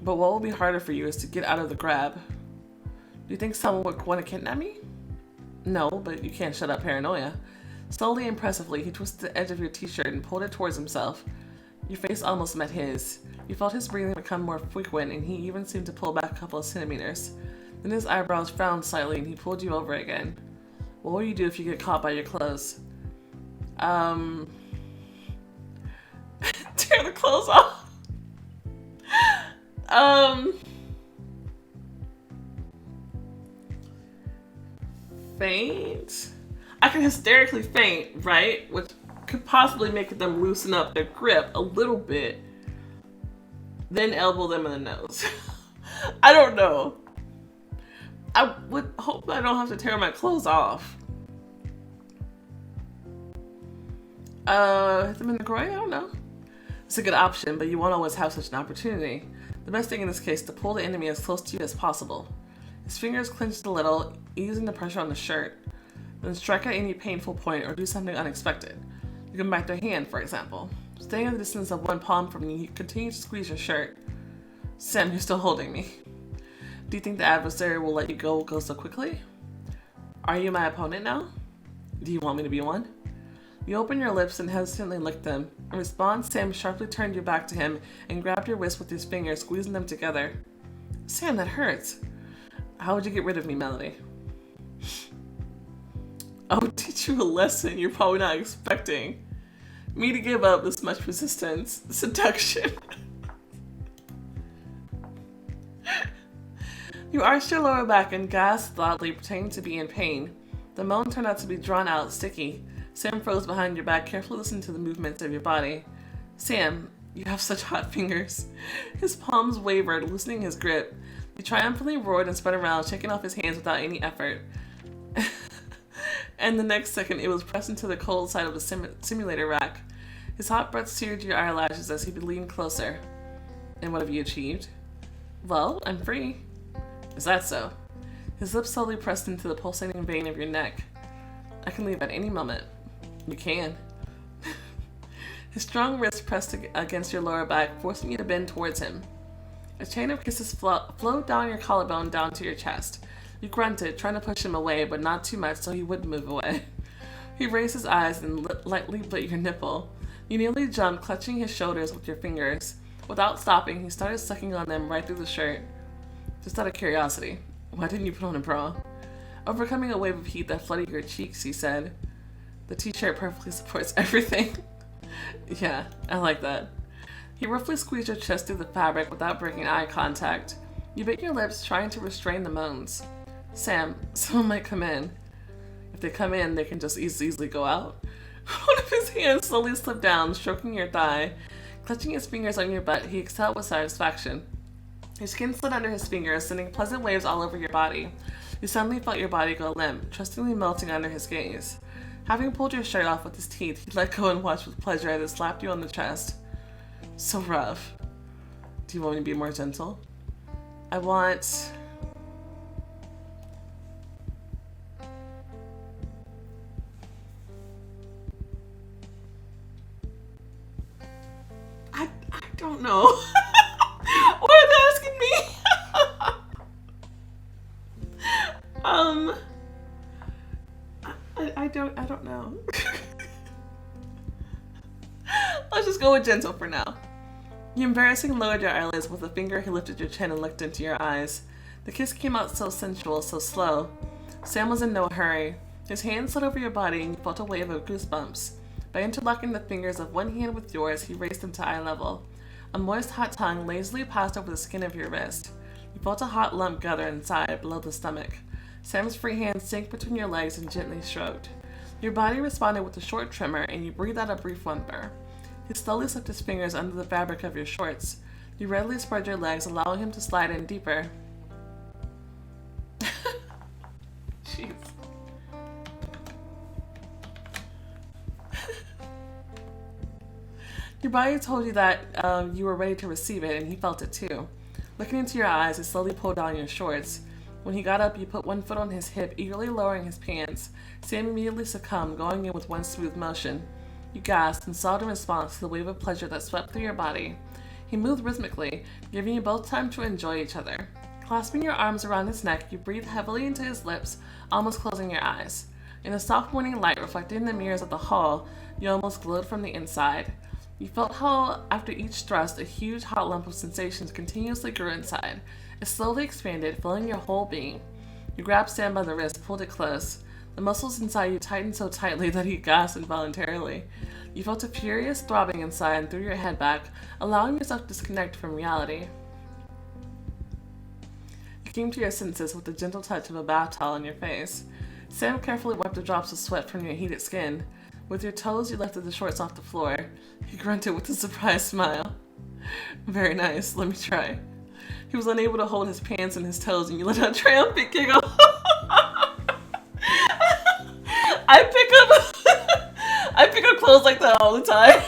But what will be harder for you is to get out of the grab. Do you think someone would want to kidnap me? No, but you can't shut up paranoia. Slowly, impressively, he twisted the edge of your t-shirt and pulled it towards himself. Your face almost met his. You felt his breathing become more frequent, and he even seemed to pull back a couple of centimeters. Then his eyebrows frowned slightly, and he pulled you over again. What will you do if you get caught by your clothes? Tear the clothes off. Faint? I can hysterically faint, right? Which could possibly make them loosen up their grip a little bit. Then elbow them in the nose. I don't know. I would hope I don't have to tear my clothes off. Hit them in the groin? I don't know. It's a good option, but you won't always have such an opportunity. The best thing in this case is to pull the enemy as close to you as possible. His fingers clenched a little, easing the pressure on the shirt. Then strike at any painful point or do something unexpected. You can bite their hand, for example. Staying at the distance of one palm from you, you continue to squeeze your shirt. Sam, you're still holding me. Do you think the adversary will let you go so quickly? Are you my opponent now? Do you want me to be one? You open your lips and hesitantly lick them. In response, Sam sharply turned your back to him and grabbed your wrist with his fingers, squeezing them together. Sam, that hurts. How would you get rid of me, Melody? I would teach you a lesson you're probably not expecting. Me to give up this much resistance. Seduction. You arched your lower back and gasped loudly, pretending to be in pain. The moan turned out to be drawn out, sticky. Sam froze behind your back, carefully listening to the movements of your body. Sam, you have such hot fingers. His palms wavered, loosening his grip. He triumphantly roared and spun around, shaking off his hands without any effort. And the next second, it was pressed into the cold side of the simulator rack. His hot breath seared your eyelashes as he leaned closer. And what have you achieved? Well, I'm free. Is that so? His lips slowly pressed into the pulsating vein of your neck. I can leave at any moment. You can. His strong wrist pressed against your lower back, forcing you to bend towards him. A chain of kisses flowed down your collarbone down to your chest. You grunted, trying to push him away, but not too much so he wouldn't move away. He raised his eyes and lightly bit your nipple. You nearly jumped, clutching his shoulders with your fingers. Without stopping, he started sucking on them right through the shirt. Just out of curiosity, why didn't you put on a bra? Overcoming a wave of heat that flooded your cheeks, he said. The t-shirt perfectly supports everything. Yeah, I like that. He roughly squeezed your chest through the fabric without breaking eye contact. You bit your lips, trying to restrain the moans. Sam, someone might come in. If they come in, they can just easily go out. One of his hands slowly slipped down, stroking your thigh. Clutching his fingers on your butt, he exhaled with satisfaction. Your skin slid under his fingers, sending pleasant waves all over your body. You suddenly felt your body go limp, trustingly melting under his gaze. Having pulled your shirt off with his teeth, he let go and watched with pleasure as it slapped you on the chest. So rough. Do you want me to be more gentle? I want... I don't know. What are you asking me? I don't know. Let's just go with gentle for now. You embarrassingly lowered your eyelids. With a finger he lifted your chin and looked into your eyes. The kiss came out so sensual, so slow. Sam was in no hurry. His hand slid over your body and you felt a wave of goosebumps. By interlocking the fingers of one hand with yours, he raised them to eye level. A moist, hot tongue lazily passed over the skin of your wrist. You felt a hot lump gather inside, below the stomach. Sam's free hand sank between your legs and gently stroked. Your body responded with a short tremor, and you breathed out a brief whimper. He slowly slipped his fingers under the fabric of your shorts. You readily spread your legs, allowing him to slide in deeper. Jeez. Your body told you that you were ready to receive it, and he felt it too. Looking into your eyes, he slowly pulled down your shorts. When he got up, you put one foot on his hip, eagerly lowering his pants. Sam immediately succumbed, going in with one smooth motion. You gasped and sobbed in response to the wave of pleasure that swept through your body. He moved rhythmically, giving you both time to enjoy each other. Clasping your arms around his neck, you breathed heavily into his lips, almost closing your eyes. In the soft morning light reflected in the mirrors of the hall, you almost glowed from the inside. You felt how, after each thrust, a huge hot lump of sensations continuously grew inside. It slowly expanded, filling your whole being. You grabbed Sam by the wrist, pulled it close. The muscles inside you tightened so tightly that he gasped involuntarily. You felt a furious throbbing inside and threw your head back, allowing yourself to disconnect from reality. You came to your senses with the gentle touch of a bath towel on your face. Sam carefully wiped the drops of sweat from your heated skin. With your toes, you lifted the shorts off the floor. He grunted with a surprised smile. Very nice, let me try. He was unable to hold his pants and his toes, and you let out a triumphant giggle. I pick up clothes like that all the time.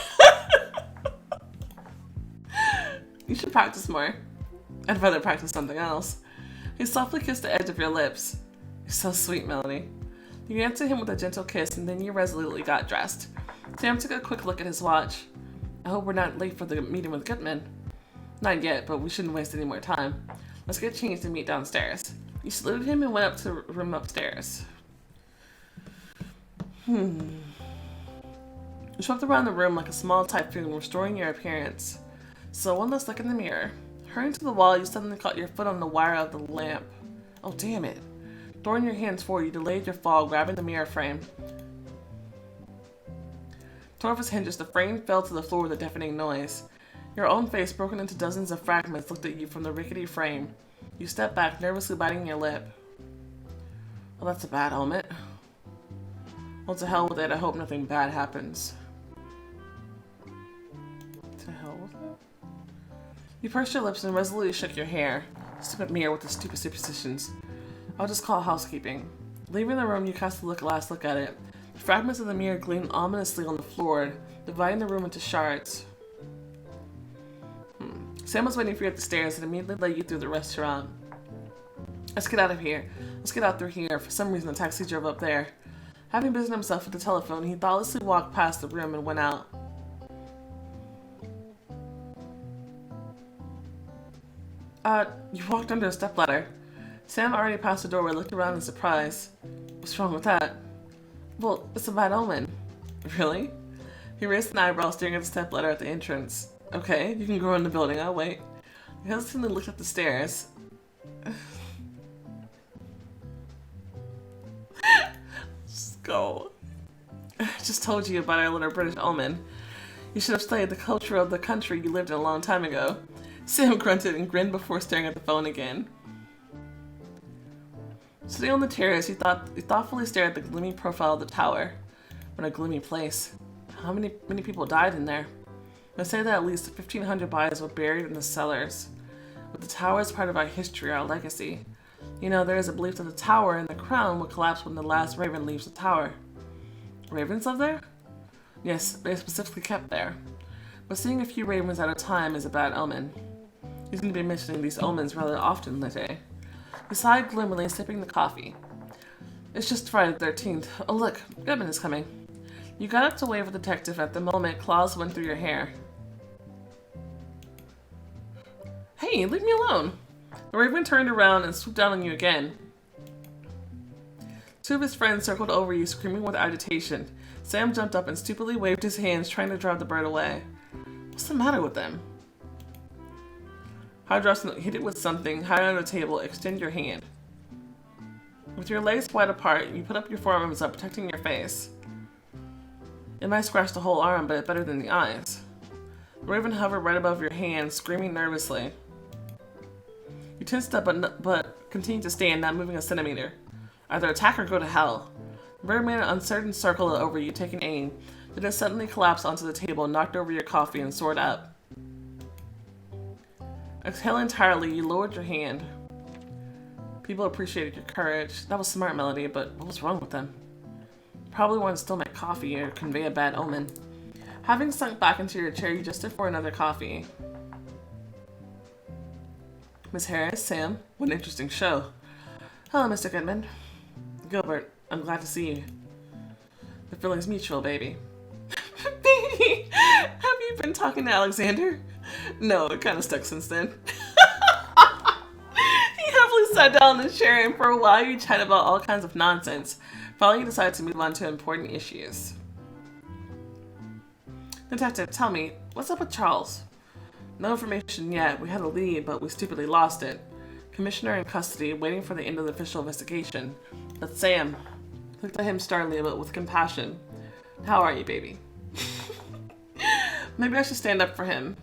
You should practice more. I'd rather practice something else. He softly kissed the edge of your lips. You're so sweet, Melanie. You answered him with a gentle kiss, and then you resolutely got dressed. Sam took a quick look at his watch. I hope we're not late for the meeting with Goodman. Not yet, but we shouldn't waste any more time. Let's get changed and meet downstairs. You saluted him and went up to the room upstairs. You swept around the room like a small typhoon, restoring your appearance. So one last look in the mirror. Hurrying to the wall, you suddenly caught your foot on the wire of the lamp. Oh, damn it. Throwing your hands forward, you delayed your fall, grabbing the mirror frame. Torn off its hinges, the frame fell to the floor with a deafening noise. Your own face, broken into dozens of fragments, looked at you from the rickety frame. You stepped back, nervously biting your lip. Well, that's a bad helmet. Well, to hell with it. I hope nothing bad happens. To hell with it? You pursed your lips and resolutely shook your hair. Stupid mirror with the stupid superstitions. I'll just call housekeeping. Leaving the room, you cast a last look at it. The fragments of the mirror gleamed ominously on the floor, dividing the room into shards. Sam was waiting for you at the stairs and immediately led you through the restaurant. Let's get out of here. Let's get out through here. For some reason, the taxi drove up there. Having busied himself with the telephone, he thoughtlessly walked past the room and went out. You walked under a stepladder. Sam already passed the doorway, looked around in surprise. What's wrong with that? Well, it's a bad omen. Really? He raised an eyebrow, staring at the stepladder at the entrance. Okay, you can go in the building, I'll wait. He hesitantly looked up the stairs. Just go. I just told you about our little British omen. You should have studied the culture of the country you lived in a long time ago. Sam grunted and grinned before staring at the phone again. Sitting on the terrace, he thoughtfully stared at the gloomy profile of the tower. What a gloomy place. How many people died in there? They say that at least 1,500 bodies were buried in the cellars. but the tower is part of our history, our legacy. You know, there is a belief that the tower and the crown will collapse when the last raven leaves the tower. Ravens live there? Yes, they're specifically kept there. But seeing a few ravens at a time is a bad omen. You seem to be mentioning these omens rather often, Lete. He sighed gloomily, sipping the coffee. It's just Friday the 13th. Oh look, Goodman is coming. You got up to wave at the detective at the moment claws went through your hair. Hey, leave me alone! The raven turned around and swooped down on you again. Two of his friends circled over you, screaming with agitation. Sam jumped up and stupidly waved his hands, trying to drive the bird away. What's the matter with them? Hydros hit it with something high on the table. Extend your hand. With your legs wide apart, you put up your forearms up, protecting your face. It might scratch the whole arm, but it's better than the eyes. The raven hovered right above your hand, screaming nervously. You tensed up, but continued to stand, not moving a centimeter. Either attack or go to hell. The bird made an uncertain circle over you, taking aim. Then it suddenly collapsed onto the table, knocked over your coffee, and soared up. Exhaling entirely, you lowered your hand. People appreciated your courage. That was smart, Melody, but what was wrong with them? Probably wanted to still make coffee or convey a bad omen. Having sunk back into your chair, you just stood for another coffee. Miss Harris, Sam, what an interesting show. Hello, Mr. Goodman. Gilbert, I'm glad to see you. The feeling's mutual, baby. Baby, have you been talking to Alexander? No, it kind of stuck since then. He happily sat down in the chair, and for a while you chatted about all kinds of nonsense. Finally, you decided to move on to important issues. Detective, tell me, what's up with Charles? No information yet. We had a lead, but we stupidly lost it. Commissioner in custody, waiting for the end of the official investigation. But Sam looked at him sternly, but with compassion. How are you, baby? Maybe I should stand up for him.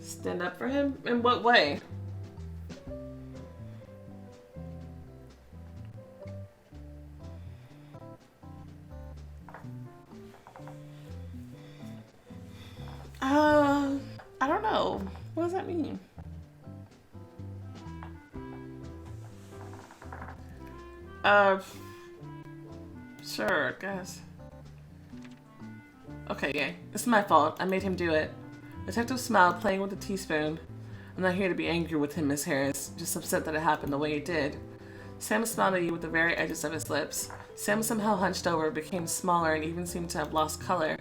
Stand up for him? In what way? I don't know. What does that mean? Sure, I guess. Okay, yeah. It's my fault. I made him do it. Detective smiled, playing with the teaspoon. I'm not here to be angry with him, Miss Harris. Just upset that it happened the way it did. Sam smiled at you with the very edges of his lips. Sam somehow hunched over, became smaller, and even seemed to have lost color.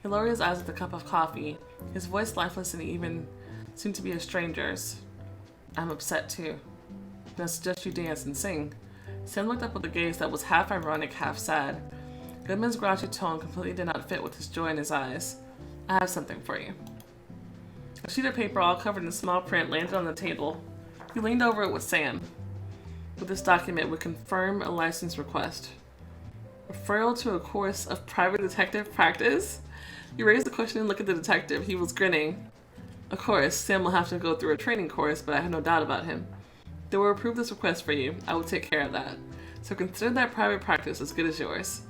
He lowered his eyes at the cup of coffee. His voice lifeless and even seemed to be a stranger's. I'm upset too. I suggest you dance and sing. Sam looked up with a gaze that was half ironic, half sad. Goodman's grouchy tone completely did not fit with his joy in his eyes. I have something for you. A sheet of paper all covered in small print landed on the table. He leaned over it with Sam. With this document would confirm a license request. Referral to a course of private detective practice? You raised the question and looked at the detective. He was grinning. Of course, Sam will have to go through a training course, but I have no doubt about him. They will approve this request for you. I will take care of that. So consider that private practice as good as yours.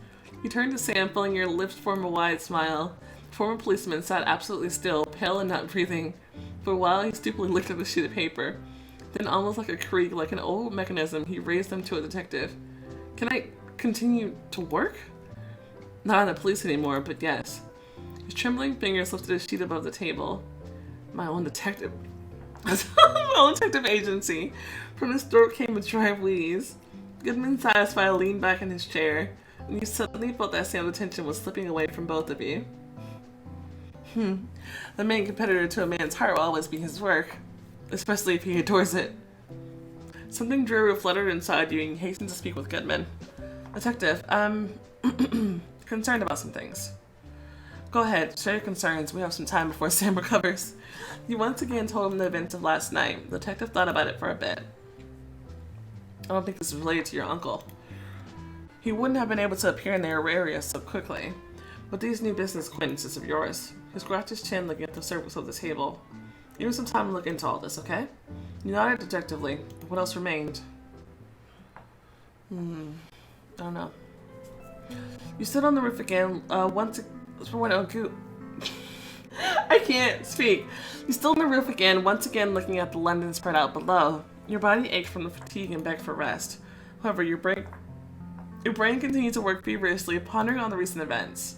You turned to Sam, feeling your lips form a wide smile. The former policeman sat absolutely still, pale and not breathing. For a while, he stupidly looked at the sheet of paper. Then, almost like a creak, like an old mechanism, he raised them to a detective. Can I continue to work? Not on the police anymore, but yes. His trembling fingers lifted a sheet above the table. My own detective. My own detective agency. From his throat came a dry wheeze. Goodman, satisfied, leaned back in his chair, and you suddenly felt that Sam's attention was slipping away from both of you. The main competitor to a man's heart will always be his work, especially if he adores it. Something dreary fluttered inside you, and you hastened to speak with Goodman. Detective, I'm concerned about some things. Go ahead, share your concerns. We have some time before Sam recovers. You once again told him the events of last night. The detective thought about it for a bit. I don't think this is related to your uncle. He wouldn't have been able to appear in their area so quickly. But these new business acquaintances of yours. He scratched his chin looking at the surface of the table. Give me some time to look into all this, okay? You nodded dejectedly. What else remained? I don't know. You stood on the roof again, I can't speak. You stood on the roof again, once again looking at the London spread out below. Your body ached from the fatigue and begged for rest. However, your brain continued to work feverishly, pondering on the recent events.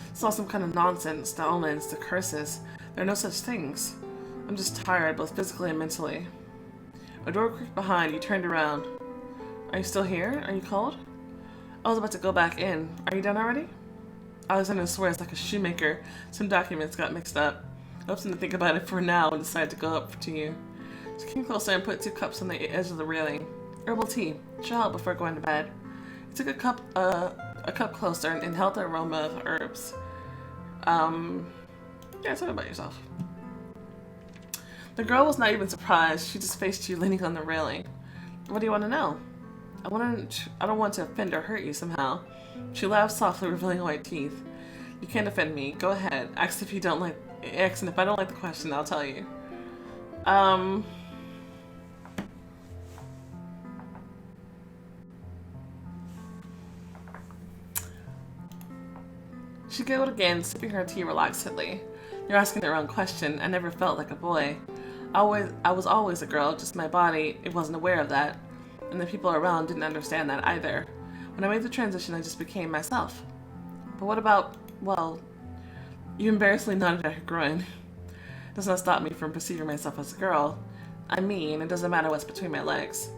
It's all some kind of nonsense, the omens, the curses. There are no such things. I'm just tired, both physically and mentally. A door creaked behind. You turned around. Are you still here? Are you cold? I was about to go back in. Are you done already? Alexander swears like a shoemaker. Some documents got mixed up. I opted to think about it for now and decided to go up to you. She came closer and put 2 cups on the edge of the railing. Herbal tea. Should help before going to bed. He took a cup closer and inhaled the aroma of herbs. Yeah, tell me about yourself. The girl was not even surprised. She just faced you leaning on the railing. What do you want to know? I don't want to offend or hurt you somehow. She laughed softly, revealing white teeth. You can't offend me. Go ahead. Ask if I don't like the question, I'll tell you. She giggled again, sipping her tea relaxedly. You're asking the wrong question. I never felt like a boy. I was always a girl, just my body, it wasn't aware of that. And the people around didn't understand that either. When I made the transition, I just became myself. But what about, well, you embarrassingly nodded at her groin. It does not stop me from perceiving myself as a girl. I mean, it doesn't matter what's between my legs.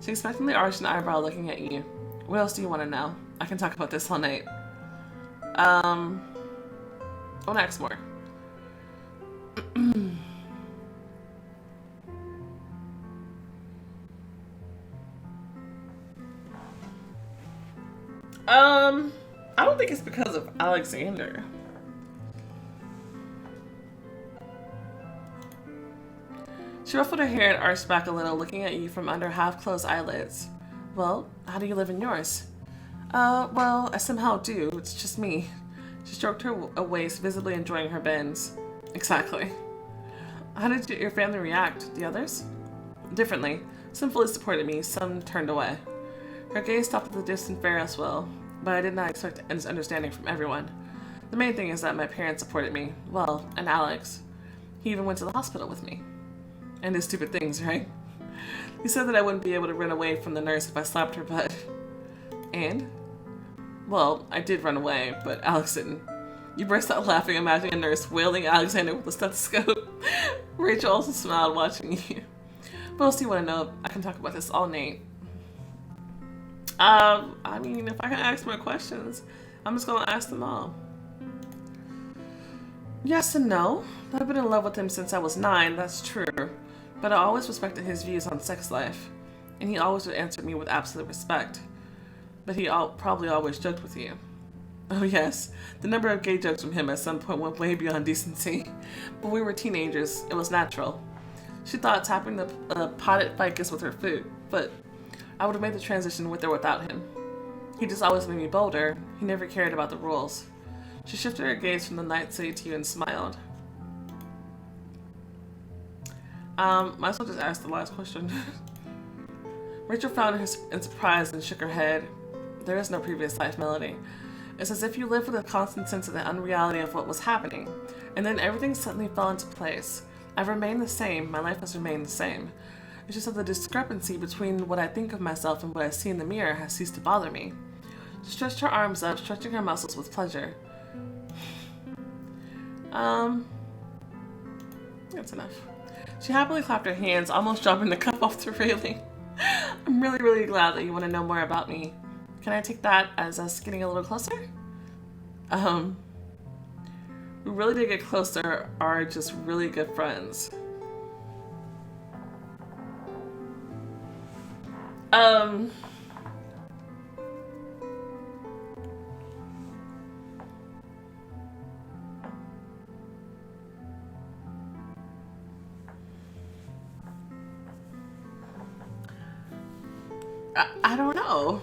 She expectantly arched an eyebrow looking at you. What else do you want to know? I can talk about this all night. I want to ask more. I don't think it's because of Alexander. She ruffled her hair and arched back a little, looking at you from under half-closed eyelids. Well, how do you live in yours? Well, I somehow do. It's just me. She stroked her waist, visibly enjoying her bends. Exactly. How did your family react? The others? Differently. Some fully supported me, some turned away. Her gaze stopped at the distant Ferris wheel, but I did not expect understanding from everyone. The main thing is that my parents supported me. Well, and Alex. He even went to the hospital with me. And his stupid things, right? He said that I wouldn't be able to run away from the nurse if I slapped her butt. And? Well, I did run away, but Alex didn't. You burst out laughing, imagining a nurse wailing Alexander with a stethoscope. Rachel also smiled, watching you. What else do you want to know? I can talk about this all night. I mean, if I can ask more questions, I'm just gonna ask them all. Yes and no. I've been in love with him since I was 9, that's true. But I always respected his views on sex life. And he always would answer me with absolute respect. But he probably always joked with you. Oh yes, the number of gay jokes from him at some point went way beyond decency. But we were teenagers, it was natural. She thought tapping the potted ficus with her food, but I would have made the transition with or without him. He just always made me bolder. He never cared about the rules. She shifted her gaze from the night city to you and smiled. Might as well just ask the last question. Rachel found her in surprise and shook her head. There is no previous life, Melody. It's as if you lived with a constant sense of the unreality of what was happening, and then everything suddenly fell into place. I've remained the same, my life has remained the same. It's just that the discrepancy between what I think of myself and what I see in the mirror has ceased to bother me. She stretched her arms up, stretching her muscles with pleasure. That's enough. She happily clapped her hands, almost dropping the cup off the railing. I'm really, really glad that you want to know more about me. Can I take that as us getting a little closer? We really did get closer, are just really good friends. I don't know.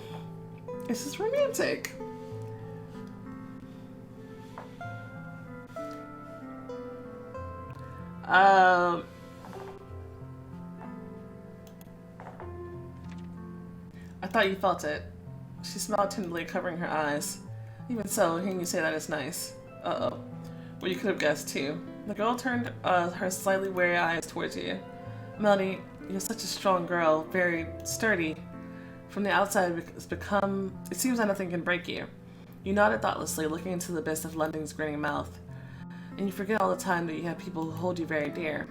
It's just romantic. thought you felt it. She smiled tenderly, covering her eyes. Even so, hearing you say that is nice. Uh-oh. Well, you could have guessed, too. The girl turned her slightly weary eyes towards you. Melody, you're such a strong girl, very sturdy. From the outside, it seems that nothing can break you. You nodded thoughtlessly, looking into the abyss of London's grinning mouth. And you forget all the time that you have people who hold you very dear.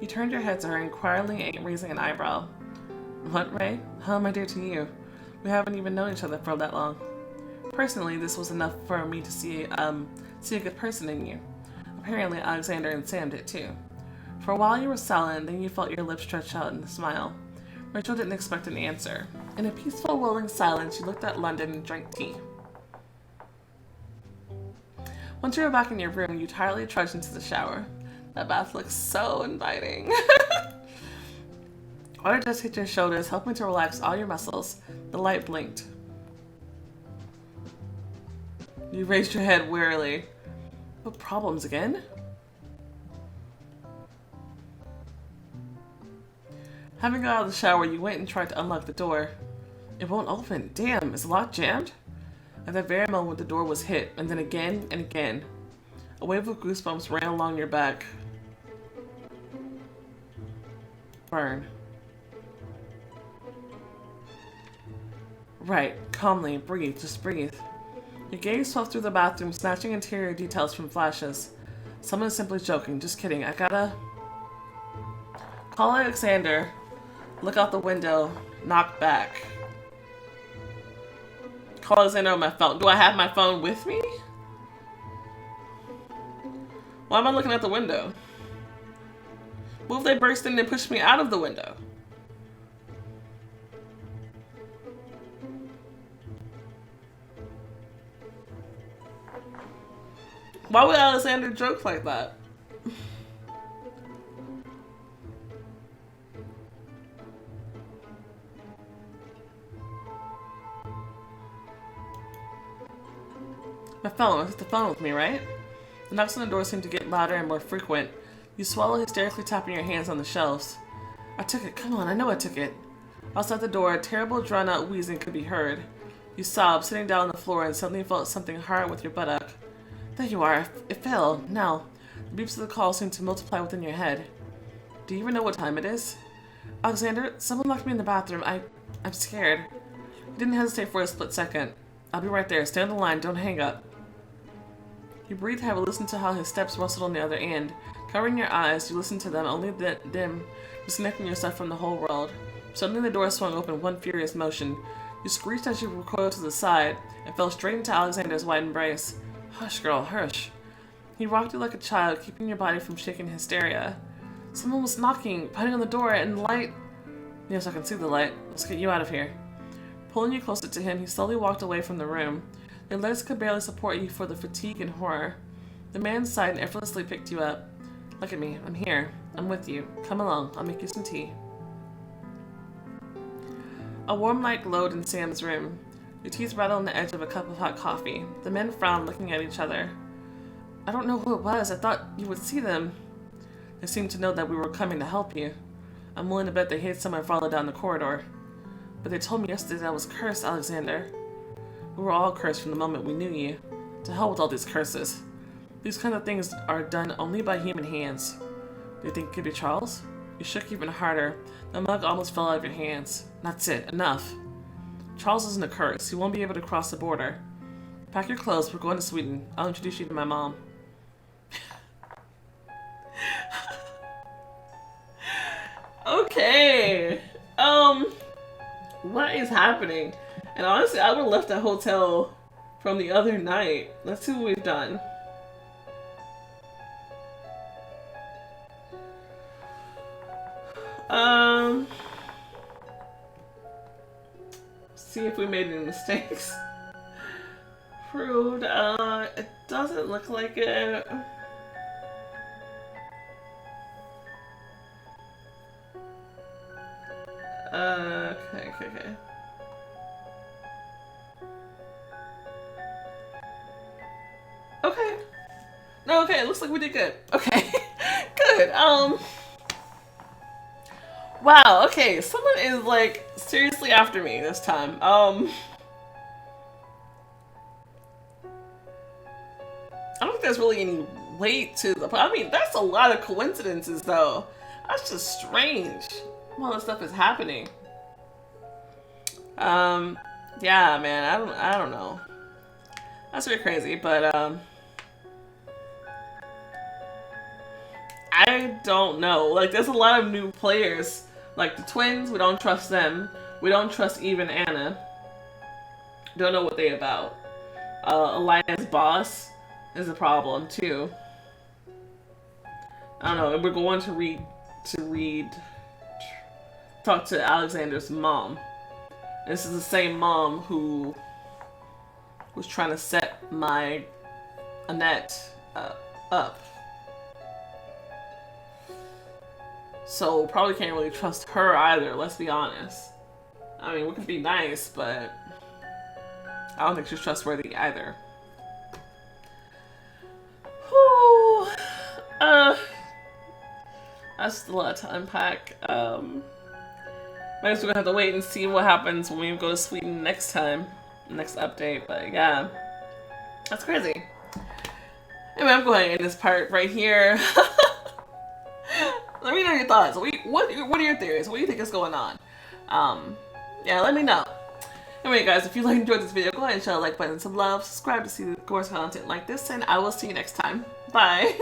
You turned your head to her, inquiringly raising an eyebrow. What, Ray? How am I dear to you? We haven't even known each other for that long. Personally, this was enough for me to see a good person in you. Apparently, Alexander and Sam did too. For a while you were silent, then you felt your lips stretch out in a smile. Rachel didn't expect an answer. In a peaceful, willing silence, you looked at London and drank tea. Once you were back in your room, you tiredly trudged into the shower. That bath looks so inviting. Water just hit your shoulders, helping to relax all your muscles. The light blinked. You raised your head wearily. What problems again? Having got out of the shower, you went and tried to unlock the door. It won't open. Damn, is the lock jammed? At that very moment, the door was hit, and then again and again. A wave of goosebumps ran along your back. Burn. Right, calmly, breathe, just breathe. Your gaze swept through the bathroom, snatching interior details from flashes. Someone is simply joking, just kidding, I gotta... Call Alexander. Look out the window. Knock back. Call Alexander on my phone. Do I have my phone with me? Why am I looking at the window? What if they burst in and push me out of the window? Why would Alexander joke like that? My phone. I took the phone with me, right? The knocks on the door seemed to get louder and more frequent. You swallow, hysterically tapping your hands on the shelves. I took it. Come on, I know I took it. Outside the door, a terrible drawn-out wheezing could be heard. You sobbed, sitting down on the floor, and suddenly felt something hard with your buttock. There you are. It fell. Now, the beeps of the call seem to multiply within your head. Do you even know what time it is? Alexander, someone locked me in the bathroom. I'm scared. You didn't hesitate for a split second. I'll be right there. Stay on the line. Don't hang up. You breathed heavily, listened to how his steps rustled on the other end. Covering your eyes, you listened to them, only them, disconnecting yourself from the whole world. Suddenly the door swung open with one furious motion. You screeched as you recoiled to the side, and fell straight into Alexander's wide embrace. Hush, girl, hush. He rocked you like a child, keeping your body from shaking in hysteria. Someone was knocking, pounding on the door, and the light... Yes, I can see the light. Let's get you out of here. Pulling you closer to him, he slowly walked away from the room. Your legs could barely support you for the fatigue and horror. The man sighed and effortlessly picked you up. Look at me. I'm here. I'm with you. Come along. I'll make you some tea. A warm light glowed in Sam's room. Your teeth rattled on the edge of a cup of hot coffee. The men frowned, looking at each other. I don't know who it was. I thought you would see them. They seemed to know that we were coming to help you. I'm willing to bet they hid someone follow down the corridor. But they told me yesterday that I was cursed, Alexander. We were all cursed from the moment we knew you. To hell with all these curses. These kind of things are done only by human hands. Do you think it could be Charles? You shook even harder. The mug almost fell out of your hands. That's it. Enough. Charles isn't a curse. He won't be able to cross the border. Pack your clothes. We're going to Sweden. I'll introduce you to my mom. Okay. What is happening? And honestly, I would have left that hotel from the other night. Let's see what we've done. See if we made any mistakes. Prude, it doesn't look like it. Okay. Okay. No, okay, it looks like we did good. Okay. Good. Wow, okay, someone is like seriously after me this time. I don't think there's really any weight to the. I mean, that's a lot of coincidences, though. That's just strange. All this stuff is happening. Yeah, man. I don't know. That's really crazy, but I don't know. Like, there's a lot of new players. Like the twins, we don't trust them. We don't trust even Anna. Don't know what they about. Alliance boss is a problem too. I don't know. And we're going to talk to Alexander's mom. This is the same mom who was trying to set my Annette up. So probably can't really trust her either, let's be honest. I mean, we could be nice, but I don't think she's trustworthy either. Whew. That's a lot to unpack. I guess we're gonna have to wait and see what happens when we go to Sweden next time, next update. But yeah, that's crazy. Anyway, I'm going to end this part right here. Let me know your thoughts. What are your theories? What do you think is going on? Yeah, let me know. Anyway, guys, if you enjoyed this video, go ahead and show a like button, some love, subscribe to see the course content like this, and I will see you next time. Bye.